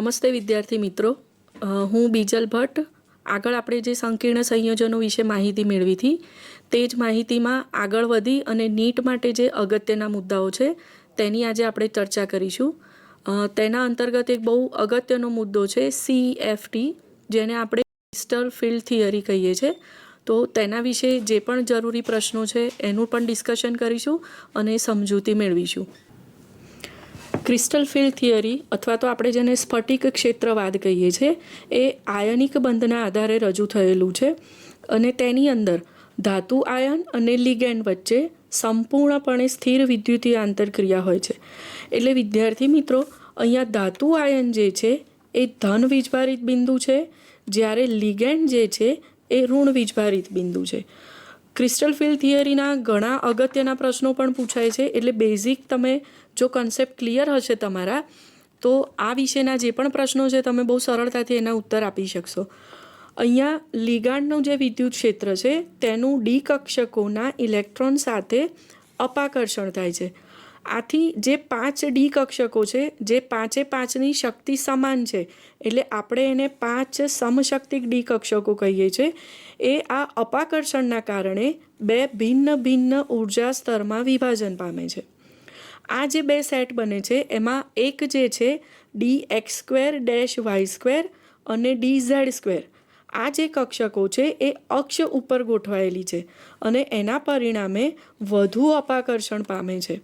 નમસ્તે વિદ્યાર્થી મિત્રો, હું બીજલ ભટ્ટ. આગળ આપણે જે સંકીર્ણ સંયોજનો વિશે માહિતી મેળવી હતી તે જ માહિતીમાં આગળ વધી અને નીટ માટે જે અગત્યના મુદ્દાઓ છે તેની આજે આપણે ચર્ચા કરીશું. તેના અંતર્ગત એક બહુ અગત્યનો મુદ્દો છે CFT, જેને આપણે ક્રિસ્ટલ ફિલ્ડ થિયરી કહીએ છીએ. તો તેના વિશે જે પણ જરૂરી પ્રશ્નો છે એનું પણ ડિસ્કશન કરીશું અને સમજૂતી મેળવીશું. ક્રિસ્ટલ ફિલ્ડ થિયરી અથવા તો આપણે જેને સ્ફટિક ક્ષેત્રવાદ કહીએ છીએ એ આયનિક બંધના આધારે રજૂ થયેલું છે અને તેની અંદર ધાતુ આયન અને લિગેન્ડ વચ્ચે સંપૂર્ણપણે સ્થિર વિદ્યુતીય આંતરક્રિયા હોય છે. એટલે વિદ્યાર્થી મિત્રો, અહીંયા ધાતુ આયન જે છે એ ધન વીજભારિત બિંદુ છે, જ્યારે લિગેન્ડ જે છે એ ઋણ વીજભારિત બિંદુ છે. ક્રિસ્ટલ ફિલ્ડ થિયરીના ઘણા અગત્યના પ્રશ્નો પણ પૂછાય છે. એટલે બેઝિક તમે જો કન્સેપ્ટ ક્લિયર હશે તમારા, તો આ વિશેના જે પણ પ્રશ્નો છે તમે બહુ સરળતાથી એના ઉત્તર આપી શકશો. અહીંયા લિગાન્ડનું જે વિદ્યુત ક્ષેત્ર છે તેનું ડી કક્ષકોના ઇલેક્ટ્રોન સાથે અપાકર્ષણ થાય છે. આથી જે 5 ડી કક્ષકો છે, જે 5ની શક્તિ સમાન છે, એટલે આપણે એને 5 સમશક્તિક ડી કક્ષકો કહીએ છીએ. એ આ અપાકર્ષણના કારણે બે ભિન્ન ભિન્ન ઉર્જા સ્તરમાં વિભાજન પામે છે. આ જે બે સેટ બને છે એમાં એક જે છે dx²-y² અને dz². આ જે કક્ષકો છે એ અક્ષ ઉપર ગોઠવાયેલી છે અને એના પરિણામે વધુ અપાકર્ષણ પામે છે.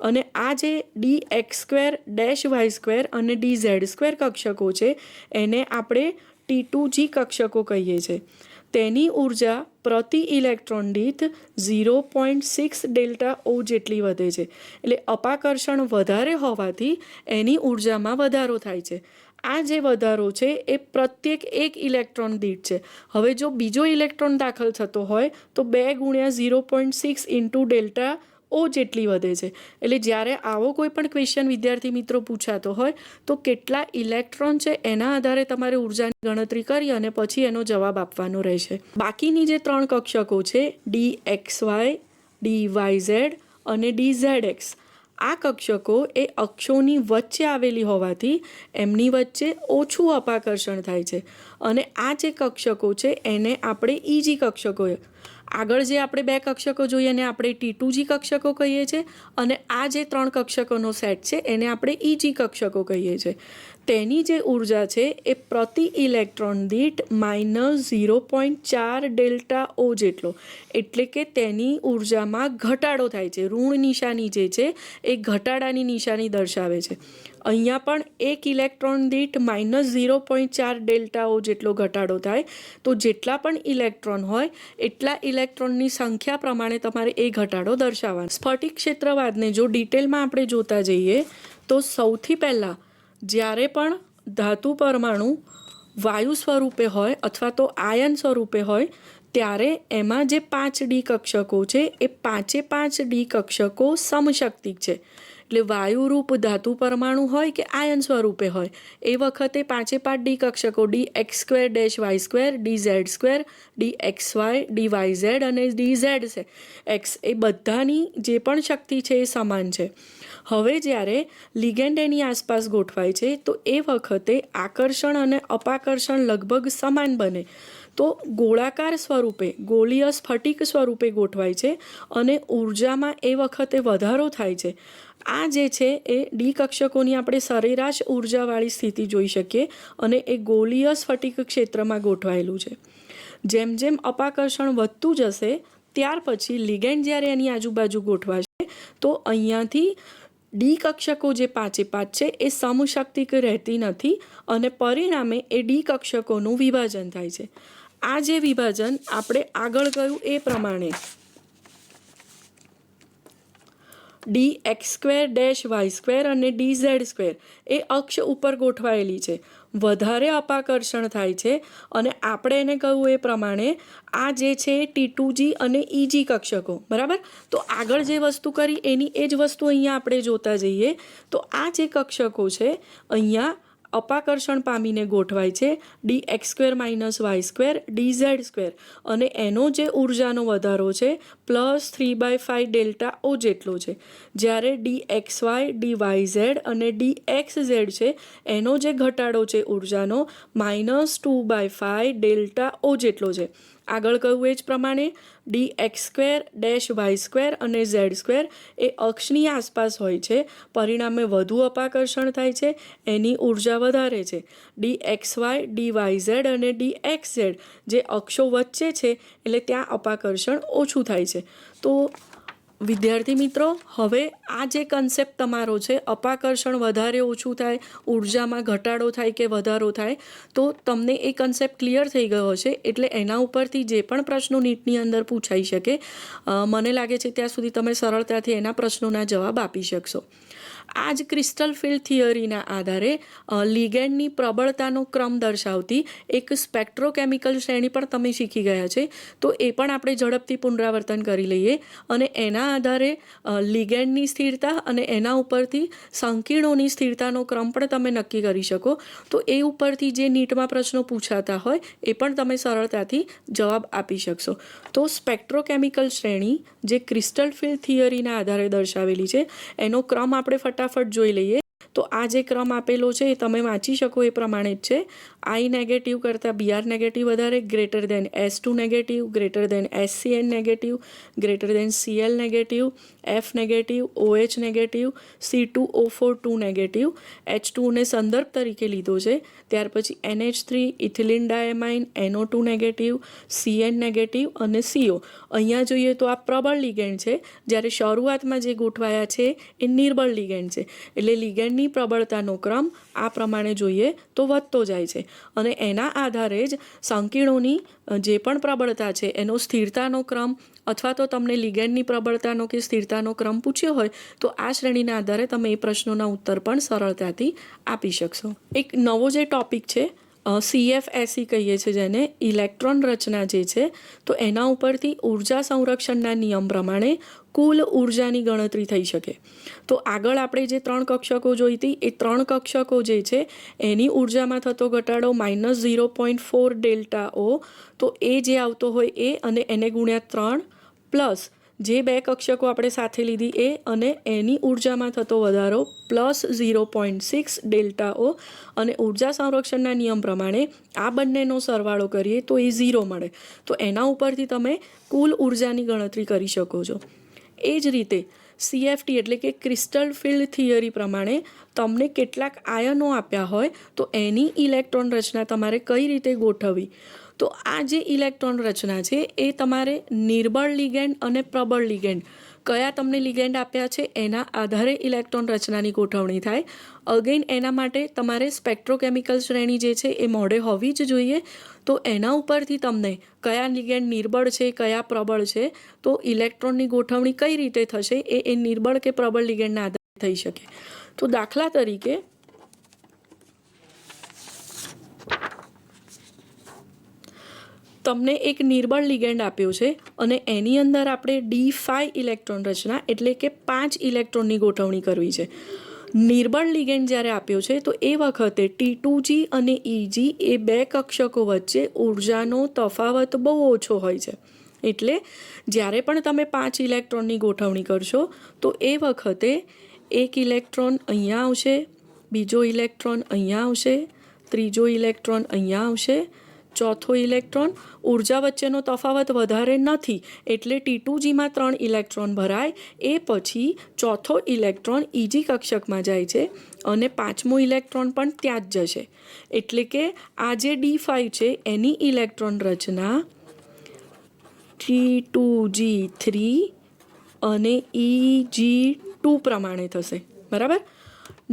અને આ જે dx²-y² અને dz² કક્ષકો છે એને આપણે T2g કક્ષકો કહીએ છીએ. તેની ઉર્જા પ્રતિ ઇલેક્ટ્રોન દીઠ 0.6 ડેલ્ટા ઓ જેટલી વધે છે. એટલે અપાકર્ષણ વધારે હોવાથી એની ઉર્જામાં વધારો થાય છે. આ જે વધારો છે એ પ્રત્યેક એક ઇલેક્ટ્રોન દીઠ છે. હવે જો બીજો ઇલેક્ટ્રોન દાખલ થતો હોય તો 2 × 0.6 ઇન્ટુ ડેલ્ટા ઓ જેટલી વધે છે. એટલે જ્યારે આવો કોઈ પણ ક્વેશ્ચન વિદ્યાર્થી મિત્રો પૂછાતો હોય તો કેટલા ઇલેક્ટ્રોન છે એના આધારે તમારે ઉર્જાની ગણતરી કરી અને પછી એનો જવાબ આપવાનો રહેશે. બાકીની જે 3 કક્ષકો છે dxy, dyz અને dzx, આ કક્ષકો એ અક્ષોની વચ્ચે આવેલી હોવાથી એમની વચ્ચે ઓછું અપાકર્ષણ થાય છે. અને આ જે કક્ષકો છે એને આપણે EG કક્ષકો, આગળ જે આપણે 2 કક્ષકો જોઈએ એને આપણે T2g કક્ષકો કહીએ છીએ અને આ જે 3 કક્ષકોનો સેટ છે એને આપણે EG કક્ષકો કહીએ છીએ. તેની જે ઉર્જા છે એ પ્રતિ ઇલેક્ટ્રોન દીઠ -0.4 ડેલ્ટા ઓ જેટલો, એટલે કે તેની ઉર્જામાં ઘટાડો થાય છે. ઋણ નિશાની જે છે એ ઘટાડાની નિશાની દર્શાવે છે. અહીંયા પણ એક ઇલેક્ટ્રોન દીઠ -0.4 ડેલ્ટા ઓ જેટલો ઘટાડો થાય. તો જેટલા પણ ઇલેક્ટ્રોન હોય એટલા ઇલેક્ટ્રોનની સંખ્યા પ્રમાણે તમારે એ ઘટાડો દર્શાવવાનો. સ્ફટિક ક્ષેત્રવાદને જો ડિટેલમાં આપણે જોતા જઈએ તો સૌથી પહેલાં જ્યારે પણ ધાતુ પરમાણુ વાયુ સ્વરૂપે હોય અથવા તો આયન સ્વરૂપે હોય ત્યારે એમાં જે 5 ડી કક્ષકો છે એ 5 ડી કક્ષકો સમશક્તિક છે. એટલે વાયુરૂપ ધાતુ પરમાણુ હોય કે આયન સ્વરૂપે હોય એ વખતે 5 ડી કક્ષકો dx²-y², dz², dxy, dyz અને dz x એ બધાની જે પણ શક્તિ છે એ સમાન છે. હવે જ્યારે લિગેન્ડ એની આસપાસ ગોઠવાય છે તો એ વખતે આકર્ષણ અને અપાકર્ષણ લગભગ સમાન બને. તો ગોળાકાર સ્વરૂપે, ગોળીય સ્ફટિક સ્વરૂપે ગોઠવાય છે અને ઉર્જામાં એ વખતે વધારો થાય છે. આ જે છે એ ડી કક્ષકોની આપણે સરેરાશ ઉર્જાવાળી સ્થિતિ જોઈ શકીએ અને એ ગોળીય સ્ફટિક ક્ષેત્રમાં ગોઠવાયેલું છે. જેમ જેમ અપાકર્ષણ વધતું જશે ત્યાર પછી લિગેન્ડ જ્યારે એની આજુબાજુ ગોઠવાશે તો અહીંયાથી ડી કક્ષકો જે 5 છે એ સમશક્તિક રહેતી નથી અને પરિણામે એ ડી કક્ષકોનું વિભાજન થાય છે. આ જે વિભાજન આપણે આગળ કહ્યું એ પ્રમાણે dx²-y² અને dz² એ અક્ષ ઉપર ગોઠવાયેલી છે. વધારે અપાકર્ષણ થાય છે અને આપણે એને કહ્યું એ પ્રમાણે આ જે છે T2g અને EG કક્ષકો, બરાબર. તો આગળ જે વસ્તુ કરી એની એ જ વસ્તુ અહીંયા આપણે જોતા જઈએ તો આ જે કક્ષકો છે અહીંયા અપાકર્ષણ પામીને ગોઠવાય છે dx² - y² dz², અને એનો જે ઉર્જાનો વધારો છે +3/5 ડેલ્ટા ઓ જેટલો છે. જ્યારે dxy dyz અને dxz છે એનો જે ઘટાડો છે ઉર્જાનો -2/5 ડેલ્ટા ઓ જેટલો છે. આગળ કહ્યું એ જ પ્રમાણે dx² y² અને z² એ અક્ષની આસપાસ હોય છે, પરિણામે વધુ અપાકર્ષણ થાય છે, એની ઉર્જા વધારે છે. dxy dyz અને dxz જે અક્ષો વચ્ચે છે એટલે ત્યાં અપાકર્ષણ ઓછું થાય છે. તો વિદ્યાર્થી મિત્રો, હવે આ જે કન્સેપ્ટ તમારો છે, અપાકર્ષણ વધારે ઓછું થાય, ઉર્જામાં ઘટાડો થાય કે વધારો થાય, તો તમને એ કન્સેપ્ટ ક્લિયર થઈ ગયો હશે. એટલે એના ઉપરથી જે પણ પ્રશ્નો નીટની અંદર પૂછાઈ શકે, મને લાગે છે ત્યાં સુધી તમે સરળતાથી એના પ્રશ્નોના જવાબ આપી શકશો. આ જ ક્રિસ્ટલ ફિલ્ડ થિયરીના આધારે લિગેન્ડની પ્રબળતાનો ક્રમ દર્શાવતી એક સ્પેક્ટ્રોકેમિકલ શ્રેણી પણ તમે શીખી ગયા છે. તો એ પણ આપણે ઝડપથી પુનરાવર્તન કરી લઈએ, અને એના આધારે લિગેન્ડની સ્થિરતા અને એના ઉપરથી સંકીર્ણોની સ્થિરતાનો ક્રમ પણ તમે નક્કી કરી શકો. તો એ ઉપરથી જે નીટમાં પ્રશ્નો પૂછાતા હોય એ પણ તમે સરળતાથી જવાબ આપી શકશો. તો સ્પેક્ટ્રોકેમિકલ શ્રેણી જે ક્રિસ્ટલ ફિલ્ડ થિયરીના આધારે દર્શાવેલી છે એનો ક્રમ આપણે ફટાફટ જોઈ લઈએ. તો આ જે ક્રમ આપેલો છે એ તમે વાંચી શકો એ પ્રમાણે જ છે. I નેગેટિવ કરતાં Br નેગેટિવ વધારે, greater than S2 negative, greater than SCN negative, greater than Cl negative, F negative, OH negative, C2O4 2 negative, H2 ને સંદર્ભ તરીકે લીધો છે. ત્યાર પછી NH3, ethylene diamine, NO2 negative, Cn negative અને CO. અહીંયા જોઈએ તો આ પ્રબળ લિગેન્ડ છે, જ્યારે શરૂઆતમાં જે ગોઠવાયા છે એ નિર્બળ લિગેન્ડ છે. એટલે લિગેન્ડની પ્રબળતાનો ક્રમ આ પ્રમાણે જોઈએ તો વધતો જાય છે, અને એના આધારે જ સંકીર્ણોની જે પણ પ્રબળતા છે એનો સ્થિરતાનો ક્રમ, અથવા તો તમને લિગેન્ડની પ્રબળતાનો કે સ્થિરતાનો ક્રમ પૂછ્યો હોય તો આ શ્રેણીના આધારે તમે એ પ્રશ્નોના ઉત્તર પણ સરળતાથી આપી શકશો. એક નવો જે ટોપિક છે CFSE કહીએ છીએ જેને, ઇલેક્ટ્રોન રચના જે છે, તો એના ઉપરથી ઉર્જા સંરક્ષણના નિયમ પ્રમાણે કુલ ઉર્જાની ગણતરી થઈ શકે. તો આગળ આપણે જે 3 કક્ષકો જોઈ હતી એ 3 કક્ષકો જે છે એની ઉર્જામાં થતો ઘટાડો -0.4 ડેલ્ટા ઓ, તો એ જે આવતો હોય એ, અને એને ગુણ્યા 3 પ્લસ જે 2 કક્ષકો આપણે સાથે લીધી એ, અને એની ઉર્જામાં થતો વધારો +0.6 ડેલ્ટા ઓ, અને ઉર્જા સંરક્ષણના નિયમ પ્રમાણે આ બંનેનો સરવાળો કરીએ તો એ 0 મળે. તો એના ઉપરથી તમે કુલ ઉર્જાની ગણતરી કરી શકો છો. એ જ રીતે CFT એટલે કે ક્રિસ્ટલ ફિલ્ડ થિયરી પ્રમાણે તમને કેટલાક આયનો આપ્યા હોય તો એની ઇલેક્ટ્રોન રચના તમારે કઈ રીતે ગોઠવવી. તો આ જે ઇલેક્ટ્રોન રચના છે એ તમારે નિર્બળ લિગેન્ડ અને પ્રબળ લિગેન્ડ કયા તમને લિગેન્ડ આપ્યા છે એના આધારે ઇલેક્ટ્રોન રચનાની ગોઠવણી થાય. અગેન એના માટે તમારે સ્પેક્ટ્રોકેમિકલ શ્રેણી જે છે એ મોઢે હોવી જ જોઈએ. તો એના ઉપરથી તમને કયા લિગેન્ડ નિર્બળ છે, કયા પ્રબળ છે, તો ઇલેક્ટ્રોનની ગોઠવણી કઈ રીતે થશે એ નિર્બળ કે પ્રબળ લિગેન્ડના આધારે થઈ શકે. તો દાખલા તરીકે તમને એક નિર્બળ લિગેન્ડ આપ્યો છે અને એની અંદર આપણે D5 ઇલેક્ટ્રોન રચના એટલે કે 5 ઇલેક્ટ્રોનની ગોઠવણી કરવી છે. નિર્બળ લિગેન્ડ જ્યારે આપ્યો છે તો એ વખતે T2G અને EG એ 2 કક્ષકો વચ્ચે ઉર્જાનો તફાવત બહુ ઓછો હોય છે. એટલે જ્યારે પણ તમે 5 ઇલેક્ટ્રોનની ગોઠવણી કરશો તો એ વખતે એક ઇલેક્ટ્રોન અહીંયા આવશે, બીજો ઇલેક્ટ્રોન અહીંયા આવશે, ત્રીજો ઇલેક્ટ્રોન અહીંયા આવશે, ચોથો ઇલેક્ટ્રોન. ઉર્જા વચ્ચેનો તફાવત વધારે નથી એટલે T2Gમાં 3 ઇલેક્ટ્રોન ભરાય, એ પછી ચોથો ઇલેક્ટ્રોન EG કક્ષકમાં જાય છે અને 5મો ઇલેક્ટ્રોન પણ ત્યાં જ જશે. એટલે કે આ જે D5 છે એની ઇલેક્ટ્રોન રચના T2G3 અને EG2 પ્રમાણે થશે. બરાબર.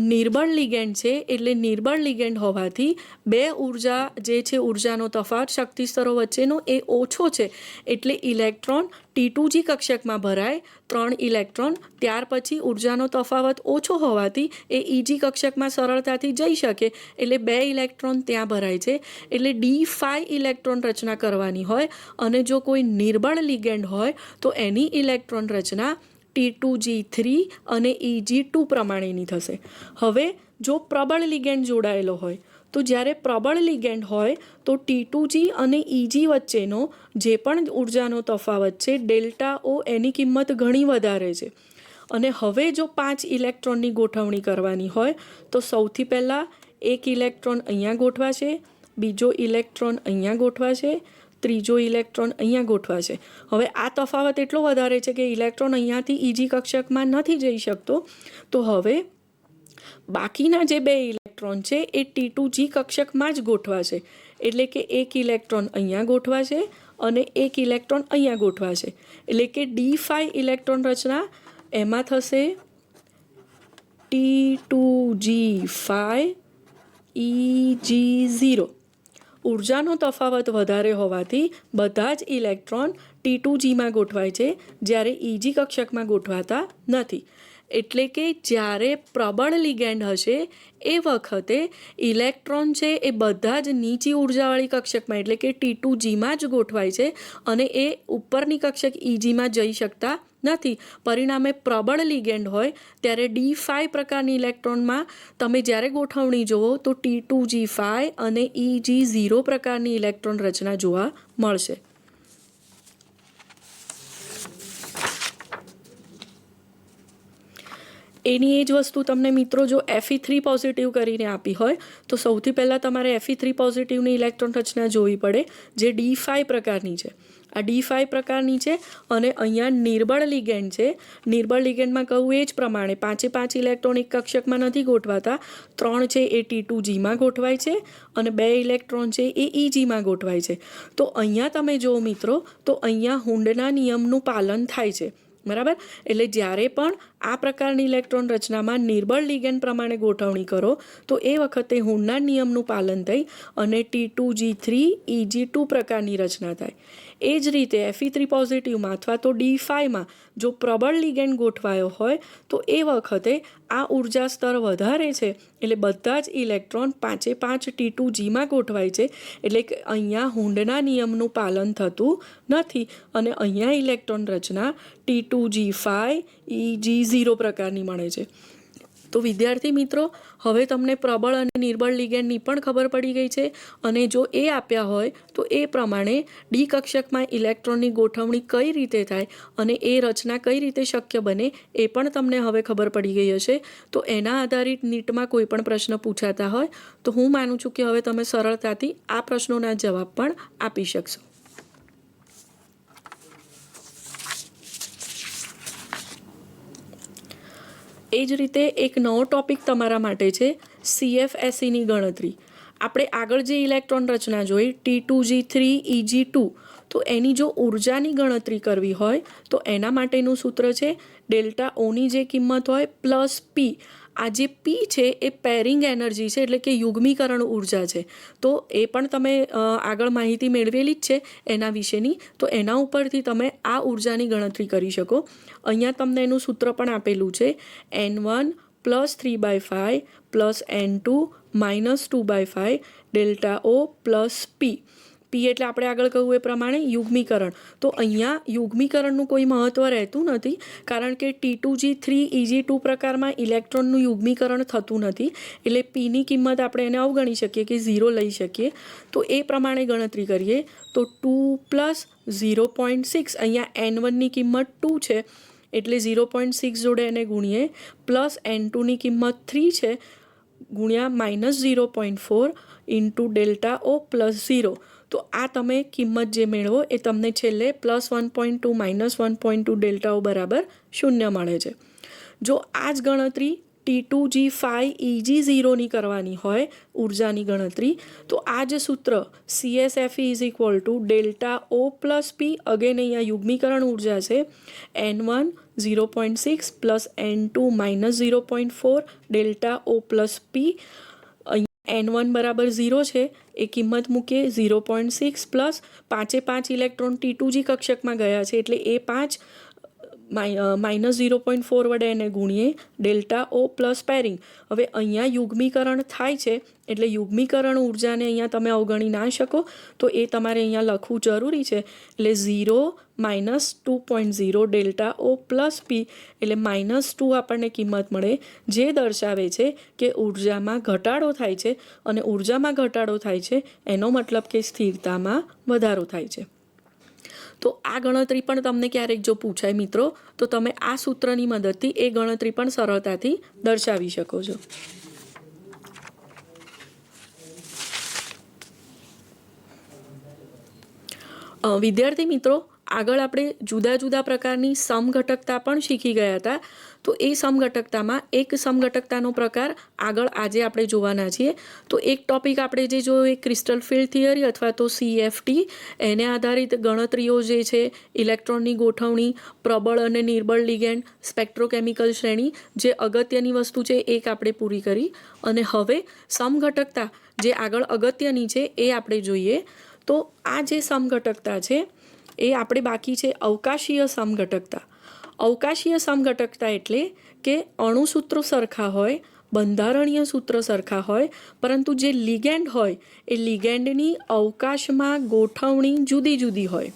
નિર્બળ લિગેન્ડ છે એટલે નિર્બળ લિગેન્ડ હોવાથી 2 ઉર્જા જે છે ઉર્જાનો તફાવત શક્તિ સ્તરો વચ્ચેનો એ ઓછો છે એટલે ઇલેક્ટ્રોન T2G કક્ષકમાં ભરાય 3 ઇલેક્ટ્રોન, ત્યાર પછી ઉર્જાનો તફાવત ઓછો હોવાથી એ EG કક્ષકમાં સરળતાથી જઈ શકે એટલે 2 ઇલેક્ટ્રોન ત્યાં ભરાય છે. એટલે D5 ઇલેક્ટ્રોન રચના કરવાની હોય અને જો કોઈ નિર્બળ લિગેન્ડ હોય તો એની ઇલેક્ટ્રોન રચના T2G3 અને EG2 પ્રમાણેની થશે. હવે જો પ્રબળ લિગેન્ડ જોડાયેલો હોય, તો જ્યારે પ્રબળ લિગેન્ડ હોય તો T2G અને EG વચ્ચેનો જે પણ ઉર્જાનો તફાવત છે ડેલ્ટા ઓ, એની કિંમત ઘણી વધારે છે. અને હવે જો 5 ઇલેક્ટ્રોનની ગોઠવણી કરવાની હોય તો સૌથી પહેલાં એક ઇલેક્ટ્રોન અહીંયા ગોઠવાશે, બીજો ઇલેક્ટ્રોન અહીંયા ગોઠવાશે, ત્રીજો ઇલેક્ટ્રોન અહીંયા ગોઠવાશે. હવે આ તફાવત એટલો વધારે છે કે ઇલેક્ટ્રોન અહીંયાથી EG કક્ષકમાં નથી જઈ શકતો. તો હવે બાકીના જે 2 ઇલેક્ટ્રોન છે એ T2G કક્ષકમાં જ ગોઠવાશે. એટલે કે એક ઇલેક્ટ્રોન અહીંયા ગોઠવાશે અને એક ઇલેક્ટ્રોન અહીંયા ગોઠવાશે. એટલે કે D5 ઇલેક્ટ્રોન રચના એમાં થશે T2G5 EG0. ઉર્જાનો તફાવત વધારે હોવાથી બધા જ ઇલેક્ટ્રોન T2Gમાં ગોઠવાય છે, જ્યારે EG કક્ષકમાં ગોઠવાતા નથી. એટલે કે જ્યારે પ્રબળ લિગેન્ડ હશે એ વખતે ઇલેક્ટ્રોન છે એ બધા જ નીચી ઉર્જાવાળી કક્ષકમાં એટલે કે T2Gમાં જ ગોઠવાય છે અને એ ઉપરની કક્ષક EGમાં જઈ શકતા નથી. પરિણામે પ્રબળ લિગેન્ડ હોય ત્યારે D5 પ્રકારની ઇલેક્ટ્રોનમાં તમે જ્યારે ગોઠવણી જુઓ તો T2G5 અને EG0 પ્રકારની ઇલેક્ટ્રોન રચના જોવા મળશે. એની એ જ વસ્તુ તમને મિત્રો જો Fe3 પોઝિટિવ કરીને આપી હોય તો સૌથી પહેલાં તમારે Fe3 પોઝિટિવની ઇલેક્ટ્રોન રચના જોવી પડે, જે D5 પ્રકારની છે. આ D5 પ્રકારની છે અને અહીંયા નિર્બળ લિગેન્ડ છે. નિર્બળ લિગેન્ડમાં કહું એ જ પ્રમાણે 5 ઇલેક્ટ્રોન એક કક્ષકમાં નથી ગોઠવાતા. 3 છે એ T2Gમાં ગોઠવાય છે અને 2 ઇલેક્ટ્રોન છે એ EGમાં ગોઠવાય છે. તો અહીંયા તમે જુઓ મિત્રો તો અહીંયા હુન્ડના નિયમનું પાલન થાય છે, બરાબર. એટલે જ્યારે પણ આ પ્રકારની ઇલેક્ટ્રોન રચનામાં નિર્બળ લિગેન્ડ પ્રમાણે ગોઠવણી કરો તો એ વખતે હુન્ડના નિયમનું પાલન થઈ અને T2G3 EG2 પ્રકારની રચના થાય. એ જ રીતે Fe3 પોઝિટિવમાં અથવા તો D5માં જો પ્રબળ લિગેન્ડ ગોઠવાયો હોય તો એ વખતે આ ઉર્જા સ્તર વધારે છે એટલે બધા જ ઇલેક્ટ્રોન 5 T2Gમાં ગોઠવાય છે. એટલે કે અહીંયા હુન્ડના નિયમનું પાલન થતું નથી અને અહીંયા ઇલેક્ટ્રોન રચના T2G5 EG0 પ્રકારની મળે છે. તો વિદ્યાર્થી મિત્રો, હવે તમને પ્રબળ અને નિર્બળ લિગેન્ડની પણ ખબર પડી ગઈ છે અને જો એ આપ્યા હોય તો એ પ્રમાણે ડી કક્ષકમાં ઇલેક્ટ્રોનની ગોઠવણી કઈ રીતે થાય અને એ રચના કઈ રીતે શક્ય બને એ પણ તમને હવે ખબર પડી ગઈ હશે. તો એના આધારિત નીટમાં કોઈ પણ પ્રશ્ન પૂછાતા હોય તો હું માનું છું કે હવે તમે સરળતાથી આ પ્રશ્નોના જવાબ પણ આપી શકશો. એ જ રીતે એક નવો ટોપિક તમારા માટે છે CFSEની ગણતરી. આપણે આગળ જે ઇલેક્ટ્રોન રચના જોઈ T2G3 EG2, તો એની જો ઉર્જાની ગણતરી કરવી હોય તો એના માટેનું સૂત્ર છે ડેલ્ટા ઓની જે કિંમત હોય પ્લસ P. આ જે P છે એ પેરિંગ એનર્જી છે એટલે કે યુગ્મીકરણ ઉર્જા છે. તો એ પણ તમે આગળ માહિતી મેળવેલી જ છે એના વિશેની, તો એના ઉપરથી તમે આ ઉર્જાની ગણતરી કરી શકો. અહીંયા તમને એનું સૂત્ર પણ આપેલું છે N1 + 3/5 + N2 - 2/5 delta O + P. P એટલે આપણે આગળ કહ્યું એ પ્રમાણે યુગ્મીકરણ. તો અહીંયા યુગ્મીકરણનું કોઈ મહત્ત્વ રહેતું નથી કારણ કે T2G3 EG2 પ્રકારમાં ઇલેક્ટ્રોનનું યુગ્મીકરણ થતું નથી. એટલે Pની કિંમત આપણે એને અવગણી શકીએ કે 0 લઈ શકીએ. તો એ પ્રમાણે ગણતરી કરીએ તો 2 + 0.6, અહીંયા N1ની કિંમત 2 છે એટલે 0.6 જોડે એને ગુણીએ, પ્લસ N2ની કિંમત 3 છે ગુણ્યા -0.4 ઇન્ટુ ડેલ્ટા O + 0. તો આ તમે કિંમત જે મેળવો એ તમને છેલ્લે +1.2 -1.2 ડેલ્ટા O બરાબર 0 મળે છે. જો આ જ ગણતરી T2G5 EG0ની કરવાની હોય ઉર્જાની ગણતરી તો આ જ સૂત્ર CSFE = delta O + P. Again અહીંયા યુગ્મીકરણ ઉર્જા છે N1 0.6 + N2 -0.4 delta O + P. N1 બરાબર 0 છે એ કિંમત મૂકીએ 0.6 પ્લસ 5 ઇલેક્ટ્રોન T2G કક્ષકમાં ગયા છે એટલે એ 5 -0.4 વડે એને ગુણીએ ડેલ્ટા ઓ પ્લસ પેરિંગ. હવે અહીંયા યુગ્મીકરણ થાય છે એટલે યુગ્મીકરણ ઉર્જાને અહીંયા તમે અવગણી ના શકો, તો એ તમારે અહીંયા લખવું જરૂરી છે. એટલે 0 - 2.0 ડેલ્ટા ઓ પ્લસ પી એટલે -2 આપણને કિંમત મળે, જે દર્શાવે છે કે ઉર્જામાં ઘટાડો થાય છે. અને ઉર્જામાં ઘટાડો થાય છે એનો મતલબ કે સ્થિરતામાં વધારો થાય છે. તો આ ગણતરી પણ તમને ક્યારેક જો પૂછાય મિત્રો, તો તમે આ સૂત્રની મદદથી એ ગણતરી પણ સરળતાથી દર્શાવી શકો છો. વિદ્યાર્થી મિત્રો, આગળ આપણે જુદા જુદા પ્રકારની સમઘટકતા પણ શીખી ગયા હતા. તો એ સમઘટકતામાં એક સમઘટકતાનો પ્રકાર આગળ આજે આપણે જોવાના છીએ. તો એક ટોપિક આપણે જે જોયો એ ક્રિસ્ટલ ફિલ્ડ થિયરી અથવા તો CFT, એને આધારિત ગણતરીઓ જે છે, ઇલેક્ટ્રોનની ગોઠવણી, પ્રબળ અને નિર્બળ લિગેન્ડ, સ્પેક્ટ્રોકેમિકલ શ્રેણી, જે અગત્યની વસ્તુ છે એક આપણે પૂરી કરી. અને હવે સમઘટકતા જે આગળ અગત્યની છે એ આપણે જોઈએ. તો આ જે સમઘટકતા છે એ આપણે બાકી છે અવકાશીય સમઘટકતા. અવકાશીય સમઘટકતા એટલે કે અણુસૂત્રો સરખા હોય, બંધારણીય સૂત્ર સરખા હોય, પરંતુ જે લિગેન્ડ હોય એ લિગેન્ડની અવકાશમાં ગોઠવણી જુદી જુદી હોય.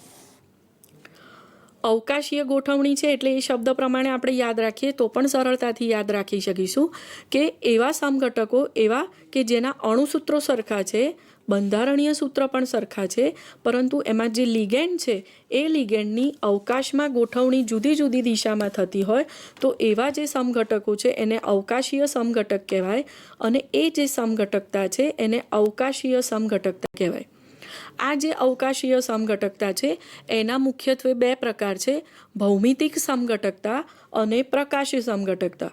અવકાશીય ગોઠવણી છે એટલે એ શબ્દ પ્રમાણે આપણે યાદ રાખીએ તો પણ સરળતાથી યાદ રાખી શકીશું કે એવા સમઘટકો એવા કે જેના અણુસૂત્રો સરખા છે, બંધારણીય સૂત્ર પણ સરખા છે, પરંતુ એમાં જે લિગેન્ડ છે એ લિગેન્ડની અવકાશમાં ગોઠવણી જુદી જુદી દિશામાં થતી હોય, તો એવા જે સમઘટકો છે એને અવકાશીય સમઘટક કહેવાય. અને એ જે સમઘટકતા છે એને અવકાશીય સમઘટકતા કહેવાય. આ જે અવકાશીય સમઘટકતા છે એના મુખ્યત્વે બે પ્રકાર છે, ભૌમિતિક સમઘટકતા અને પ્રકાશી સમઘટકતા.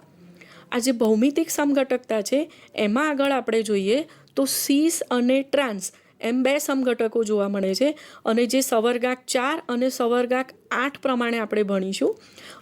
આ જે ભૌમિતિક સમઘટકતા છે એમાં આગળ આપણે જોઈએ તો સીસ અને ટ્રાન્સ એમ બે સમઘટકો જોવા મળે છે. અને જે સવર્ગાંક 4 અને સવર્ગાંક 8 પ્રમાણે આપણે ભણીશું.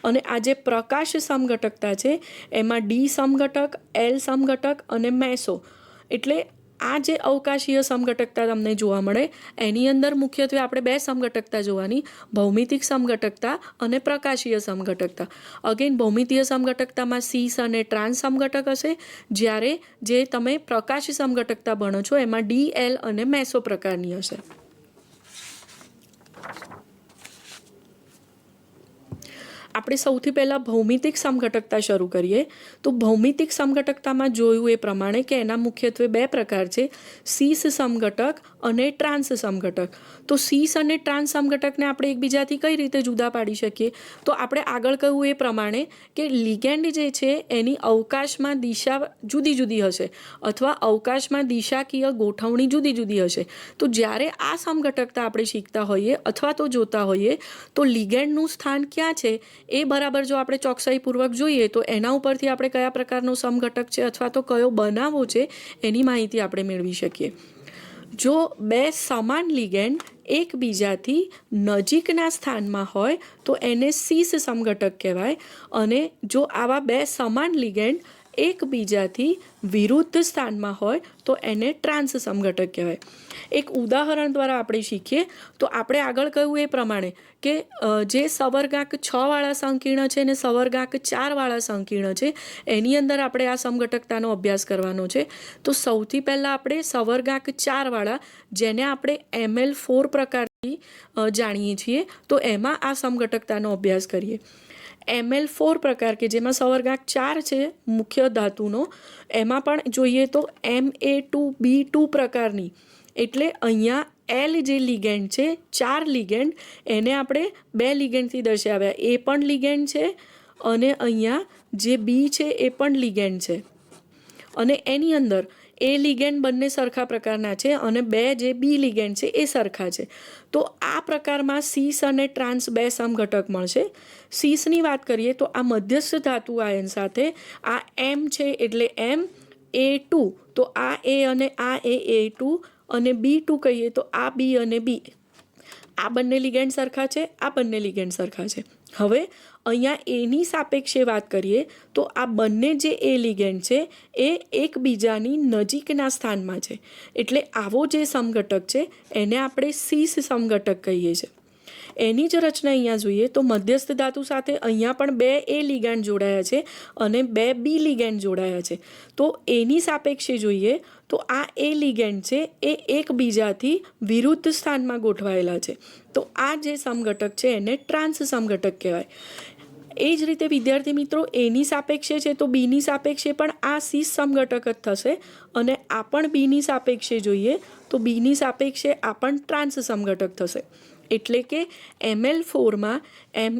અને આ જે પ્રકાશ સમઘટકતા છે એમાં ડી સમઘટક, એલ સમઘટક અને મેસો, એટલે આ જે અવકાશીય સમઘટકતા તમને જોવા મળે એની અંદર મુખ્યત્વે આપણે બે સમઘટકતા જોવાની, ભૌમિતિક સમઘટકતા અને પ્રકાશીય સમઘટકતા. અગેન ભૌમિતીય સમઘટકતામાં સીસ અને ટ્રાન્સ સમઘટક હશે, જ્યારે જે તમે પ્રકાશી સમઘટકતા ભણો છો એમાં ડી, એલ અને મેસો પ્રકારની હશે. આપણે સૌથી પહેલાં ભૌમિતિક સમઘટકતા શરૂ કરીએ. તો ભૌમિતિક સમઘટકતામાં જોયું એ પ્રમાણે કે એના મુખ્યત્વે બે પ્રકાર છે, સીસ સમઘટક અને ટ્રાન્સ સમઘટક. તો સીસ અને ટ્રાન્સ સમઘટકને આપણે એકબીજાથી કઈ રીતે જુદા પાડી શકીએ? તો આપણે આગળ કહ્યું એ પ્રમાણે કે લિગેન્ડ જે છે એની અવકાશમાં દિશા જુદી જુદી હશે અથવા અવકાશમાં દિશાકીય ગોઠવણી જુદી જુદી હશે. તો જ્યારે આ સમઘટકતા આપણે શીખતા હોઈએ અથવા તો જોતા હોઈએ તો લિગેન્ડનું સ્થાન ક્યાં છે એ બરાબર જો આપણે ચોકસાઈપૂર્વક જોઈએ તો એના ઉપરથી આપણે કયા પ્રકારનો સમઘટક છે અથવા તો કયો બનાવો છે એની માહિતી આપણે મેળવી શકીએ. જો બે સમાન લિગેન્ડ એકબીજાથી નજીકના સ્થાનમાં હોય તો એને સીસ સમઘટક કહેવાય. અને જો આવા બે સમાન લિગેન્ડ એકબીજાથી વિરુદ્ધ સ્થાનમાં હોય તો એને ટ્રાન્સ સમઘટક કહેવાય. એક ઉદાહરણ દ્વારા આપણે શીખીએ તો આપણે આગળ કહ્યું એ પ્રમાણે કે જે સવર્ગાંક 6 વાળા સંકીર્ણ છે અને સવર્ગાંક 4 વાળા સંકીર્ણ છે એની અંદર આપણે આ સમઘટકતાનો અભ્યાસ કરવાનો છે. તો સૌથી પહેલાં આપણે સવર્ગાંક 4 વાળા, જેને આપણે ML4 પ્રકારથી જાણીએ છીએ, તો એમાં આ સમઘટકતાનો અભ્યાસ કરીએ. ML4 પ્રકાર કે જેમાં સવર્ગાંક 4 છે મુખ્ય ધાતુનો, એમાં પણ જોઈએ તો Ma2B2 પ્રકારની, એટલે અહીંયા એલ જે લિગેન્ડ છે, 4 લિગેન્ડ, એને આપણે 2 લિગેન્ડથી દર્શાવ્યા. એ પણ લિગેન્ડ છે અને અહીંયા જે બી છે એ પણ લિગેન્ડ છે. અને એની અંદર એ લિગેન્ડ બંને સરખા પ્રકારના છે અને બે જે બી લિગેન્ડ છે એ સરખા છે. તો આ પ્રકારમાં સીસ અને ટ્રાન્સ બે સમઘટક મળશે. સીસની વાત કરીએ તો આ મધ્યસ્થ ધાતુ આયન સાથે આ એમ છે એટલે Ma2, તો આ એ અને આ A2, અને B2 કહીએ તો આ બી અને બી. આ બંને લિગેન્ડ સરખા છે, આ બંને લિગેન્ડ સરખા છે. હવે અહીંયા એની સાપેક્ષે વાત કરીએ તો આ બંને જે એ લિગેન્ડ છે એ એકબીજાની નજીકના સ્થાનમાં છે. એટલે આવો જે સમઘટક છે એને આપણે સીસ સમઘટક કહીએ છીએ. એની જ રચના અહીંયા જોઈએ તો મધ્યસ્થ ધાતુ સાથે અહીંયા પણ 2 A લિગેન્ડ જોડાયા છે અને 2 B લિગેન્ડ જોડાયા છે. તો એની સાપેક્ષે જોઈએ તો આ A લિગેન્ડ છે એ એકબીજાથી વિરુદ્ધ સ્થાનમાં ગોઠવાયેલા છે. તો આ જે સમઘટક છે એને ટ્રાન્સ સમઘટક કહેવાય. એ જ રીતે વિદ્યાર્થી મિત્રો એની સાપેક્ષે છે તો બીની સાપેક્ષે પણ આ સીસ સમઘટક જ થશે અને આ પણ બીની સાપેક્ષે જોઈએ તો બીની સાપેક્ષે આ પણ ટ્રાન્સ સમઘટક થશે. એટલે કે Ml4માં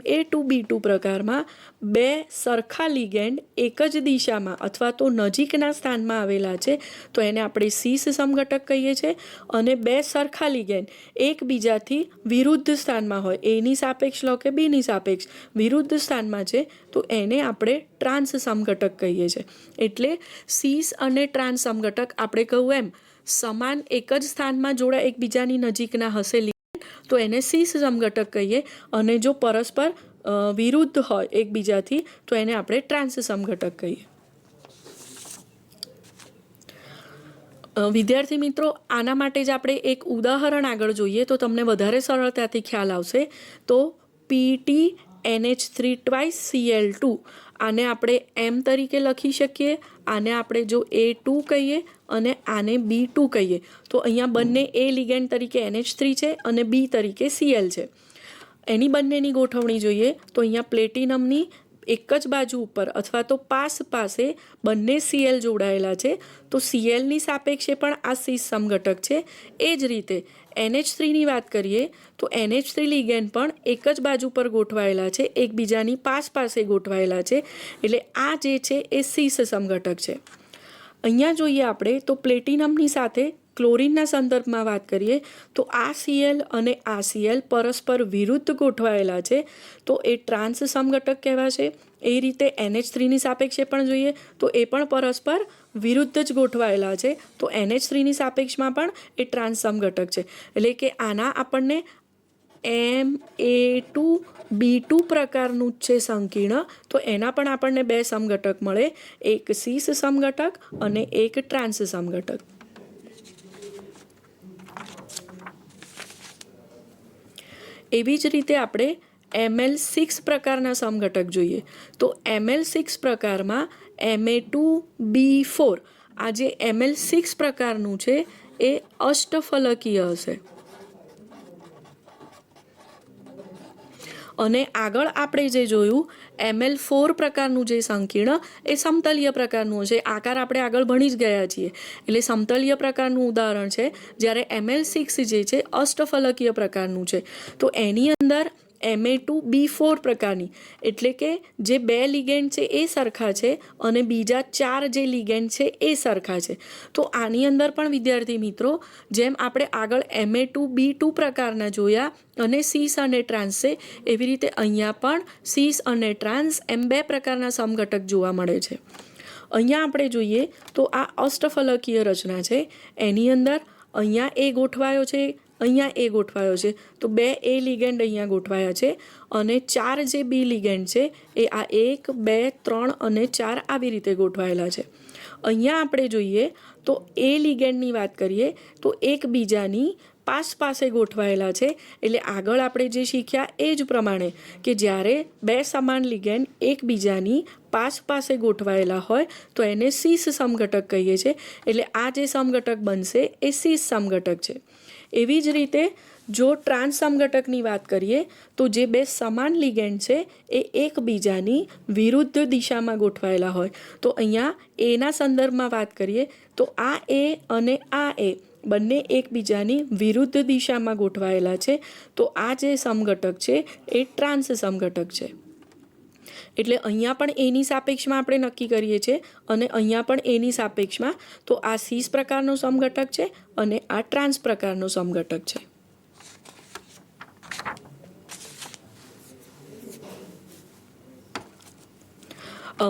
Ma2B2 પ્રકારમાં 2 સરખા લિગેન્ડ એક જ દિશામાં અથવા તો નજીકના સ્થાનમાં આવેલા છે તો એને આપણે સીસ સમઘટક કહીએ છીએ. અને 2 સરખા લિગેન્ડ એકબીજાથી વિરુદ્ધ સ્થાનમાં હોય, એની સાપેક્ષ લો કે બીની સાપેક્ષ વિરુદ્ધ સ્થાનમાં છે તો એને આપણે ટ્રાન્સ સમઘટક કહીએ છીએ. એટલે સીસ અને ટ્રાન્સ સમઘટક આપણે કહું એમ સમાન એક જ સ્થાનમાં જોડા એકબીજાની નજીકના હશે તો એને સીસ સમઘટક કહીએ અને જો પરસ્પર વિરુદ્ધ હોય એકબીજાથી તો એને આપણે ટ્રાન્સ સમઘટક કહીએ. વિદ્યાર્થી મિત્રો આના માટે જ આપણે એક ઉદાહરણ આગળ જોઈએ તો તમને વધારે સરળતાથી ખ્યાલ આવશે. તો PTNH3 twice Cl2 આને આપણે M તરીકે લખી શકીએ. આને આપણે જો A2 કહીએ અને આને B2 કહીએ તો અહીંયા બંને A લિગેન્ડ તરીકે NH3 છે અને B તરીકે Cl છે. એની બંનેની ગોઠવણી જોઈએ તો અહીંયા પ્લેટિનમની એક જ બાજુ ઉપર અથવા તો પાસે બંને Cl જોડાયેલા છે તો Clની સાપેક્ષે પણ આ સીસ સમઘટક છે. એ જ રીતે NH3ની વાત કરીએ તો NH3 લિગેન્ડ પણ એક જ બાજુ પર ગોઠવાયેલા છે, એકબીજાની પાસે ગોઠવાયેલા છે. એટલે આ જે છે એ સીસ સમઘટક છે. અહીંયા જોઈએ આપણે તો પ્લેટિનમની સાથે ક્લોરિનના સંદર્ભમાં વાત કરીએ તો આ Cl અને આ Cl પરસ્પર વિરુદ્ધ ગોઠવાયેલા છે તો એ ટ્રાન્સ સમઘટક કહેવાશે. એ રીતે NH3ની સાપેક્ષે પણ જોઈએ તો એ પણ પરસ્પર વિરુદ્ધ જ ગોઠવાયેલા છે તો NH3ની સાપેક્ષમાં પણ એ ટ્રાન્સ સમઘટક છે. એટલે કે આના આપણને Ma2B2 પ્રકારનું જ છે સંકીર્ણ તો એના પણ આપણને 2 સમઘટક મળે, એક સીસ સમઘટક અને એક ટ્રાન્સ સમઘટક. એવી જ રીતે આપણે Ml6 પ્રકારના સમઘટક જોઈએ તો Ml6 પ્રકારમાં Ma2B4 આ જે Ml6 પ્રકારનું છે એ અષ્ટફલકીય હશે. અને આગળ આપણે જે જોયું Ml4 પ્રકારનું જે સંકીર્ણ એ સમતલીય પ્રકારનું હશે. આકાર આપણે આગળ ભણી જ ગયા છીએ એટલે સમતલીય પ્રકારનું ઉદાહરણ છે. જ્યારે Ml6 જે છે અષ્ટફલકીય પ્રકારનું છે તો એની અંદર Ma2B4 પ્રકારની એટલે કે જે 2 લિગેન્ડ છે એ સરખા છે અને બીજા 4 જે લિગેન્ડ છે એ સરખા છે. તો આની અંદર પણ વિદ્યાર્થી મિત્રો જેમ આપણે આગળ Ma2B2 પ્રકારના જોયા અને સીસ અને ટ્રાન્સ છે એવી રીતે અહીંયા પણ સીસ અને ટ્રાન્સ એમ 2 પ્રકારના સમઘટક જોવા મળે છે. અહીંયા આપણે જોઈએ તો આ અષ્ટફલકીય રચના છે. એની અંદર અહીંયા એ ગોઠવાયો છે, અહીંયા એ ગોઠવાયો છે તો 2 A લિગેન્ડ અહીંયા ગોઠવાયા છે અને 4 જે B લિગેન્ડ છે એ આ 1 2 3 અને 4 આવી રીતે ગોઠવાયેલા છે. અહીંયા આપણે જોઈએ તો A લિગેન્ડની વાત કરીએ તો એકબીજાની પાસે ગોઠવાયેલા છે. એટલે આગળ આપણે જે શીખ્યા એ જ પ્રમાણે કે જ્યારે 2 સમાન લિગેન્ડ એકબીજાની પાસે ગોઠવાયેલા હોય તો એને સીસ સમઘટક કહીએ છીએ. એટલે આ જે સમઘટક બનશે એ સીસ સમઘટક છે. એવી જ રીતે જો ટ્રાન્સ સમઘટકની વાત કરીએ તો જે 2 સમાન લિગેન્ડ છે એ એકબીજાની વિરુદ્ધ દિશામાં ગોઠવાયેલા હોય તો અહીંયા એના સંદર્ભમાં વાત કરીએ તો આ A અને આ A બંને એકબીજાની વિરુદ્ધ દિશામાં ગોઠવાયેલા છે તો આ જે સમઘટક છે એ ટ્રાન્સ સમઘટક છે. એટલે અહીંયા પણ એની સાપેક્ષમાં આપણે નક્કી કરીએ છીએ અને અહીંયા પણ એની સાપેક્ષમાં તો આ સીસ પ્રકારનો સમઘટક છે અને આ ટ્રાન્સ પ્રકારનો સમઘટક છે.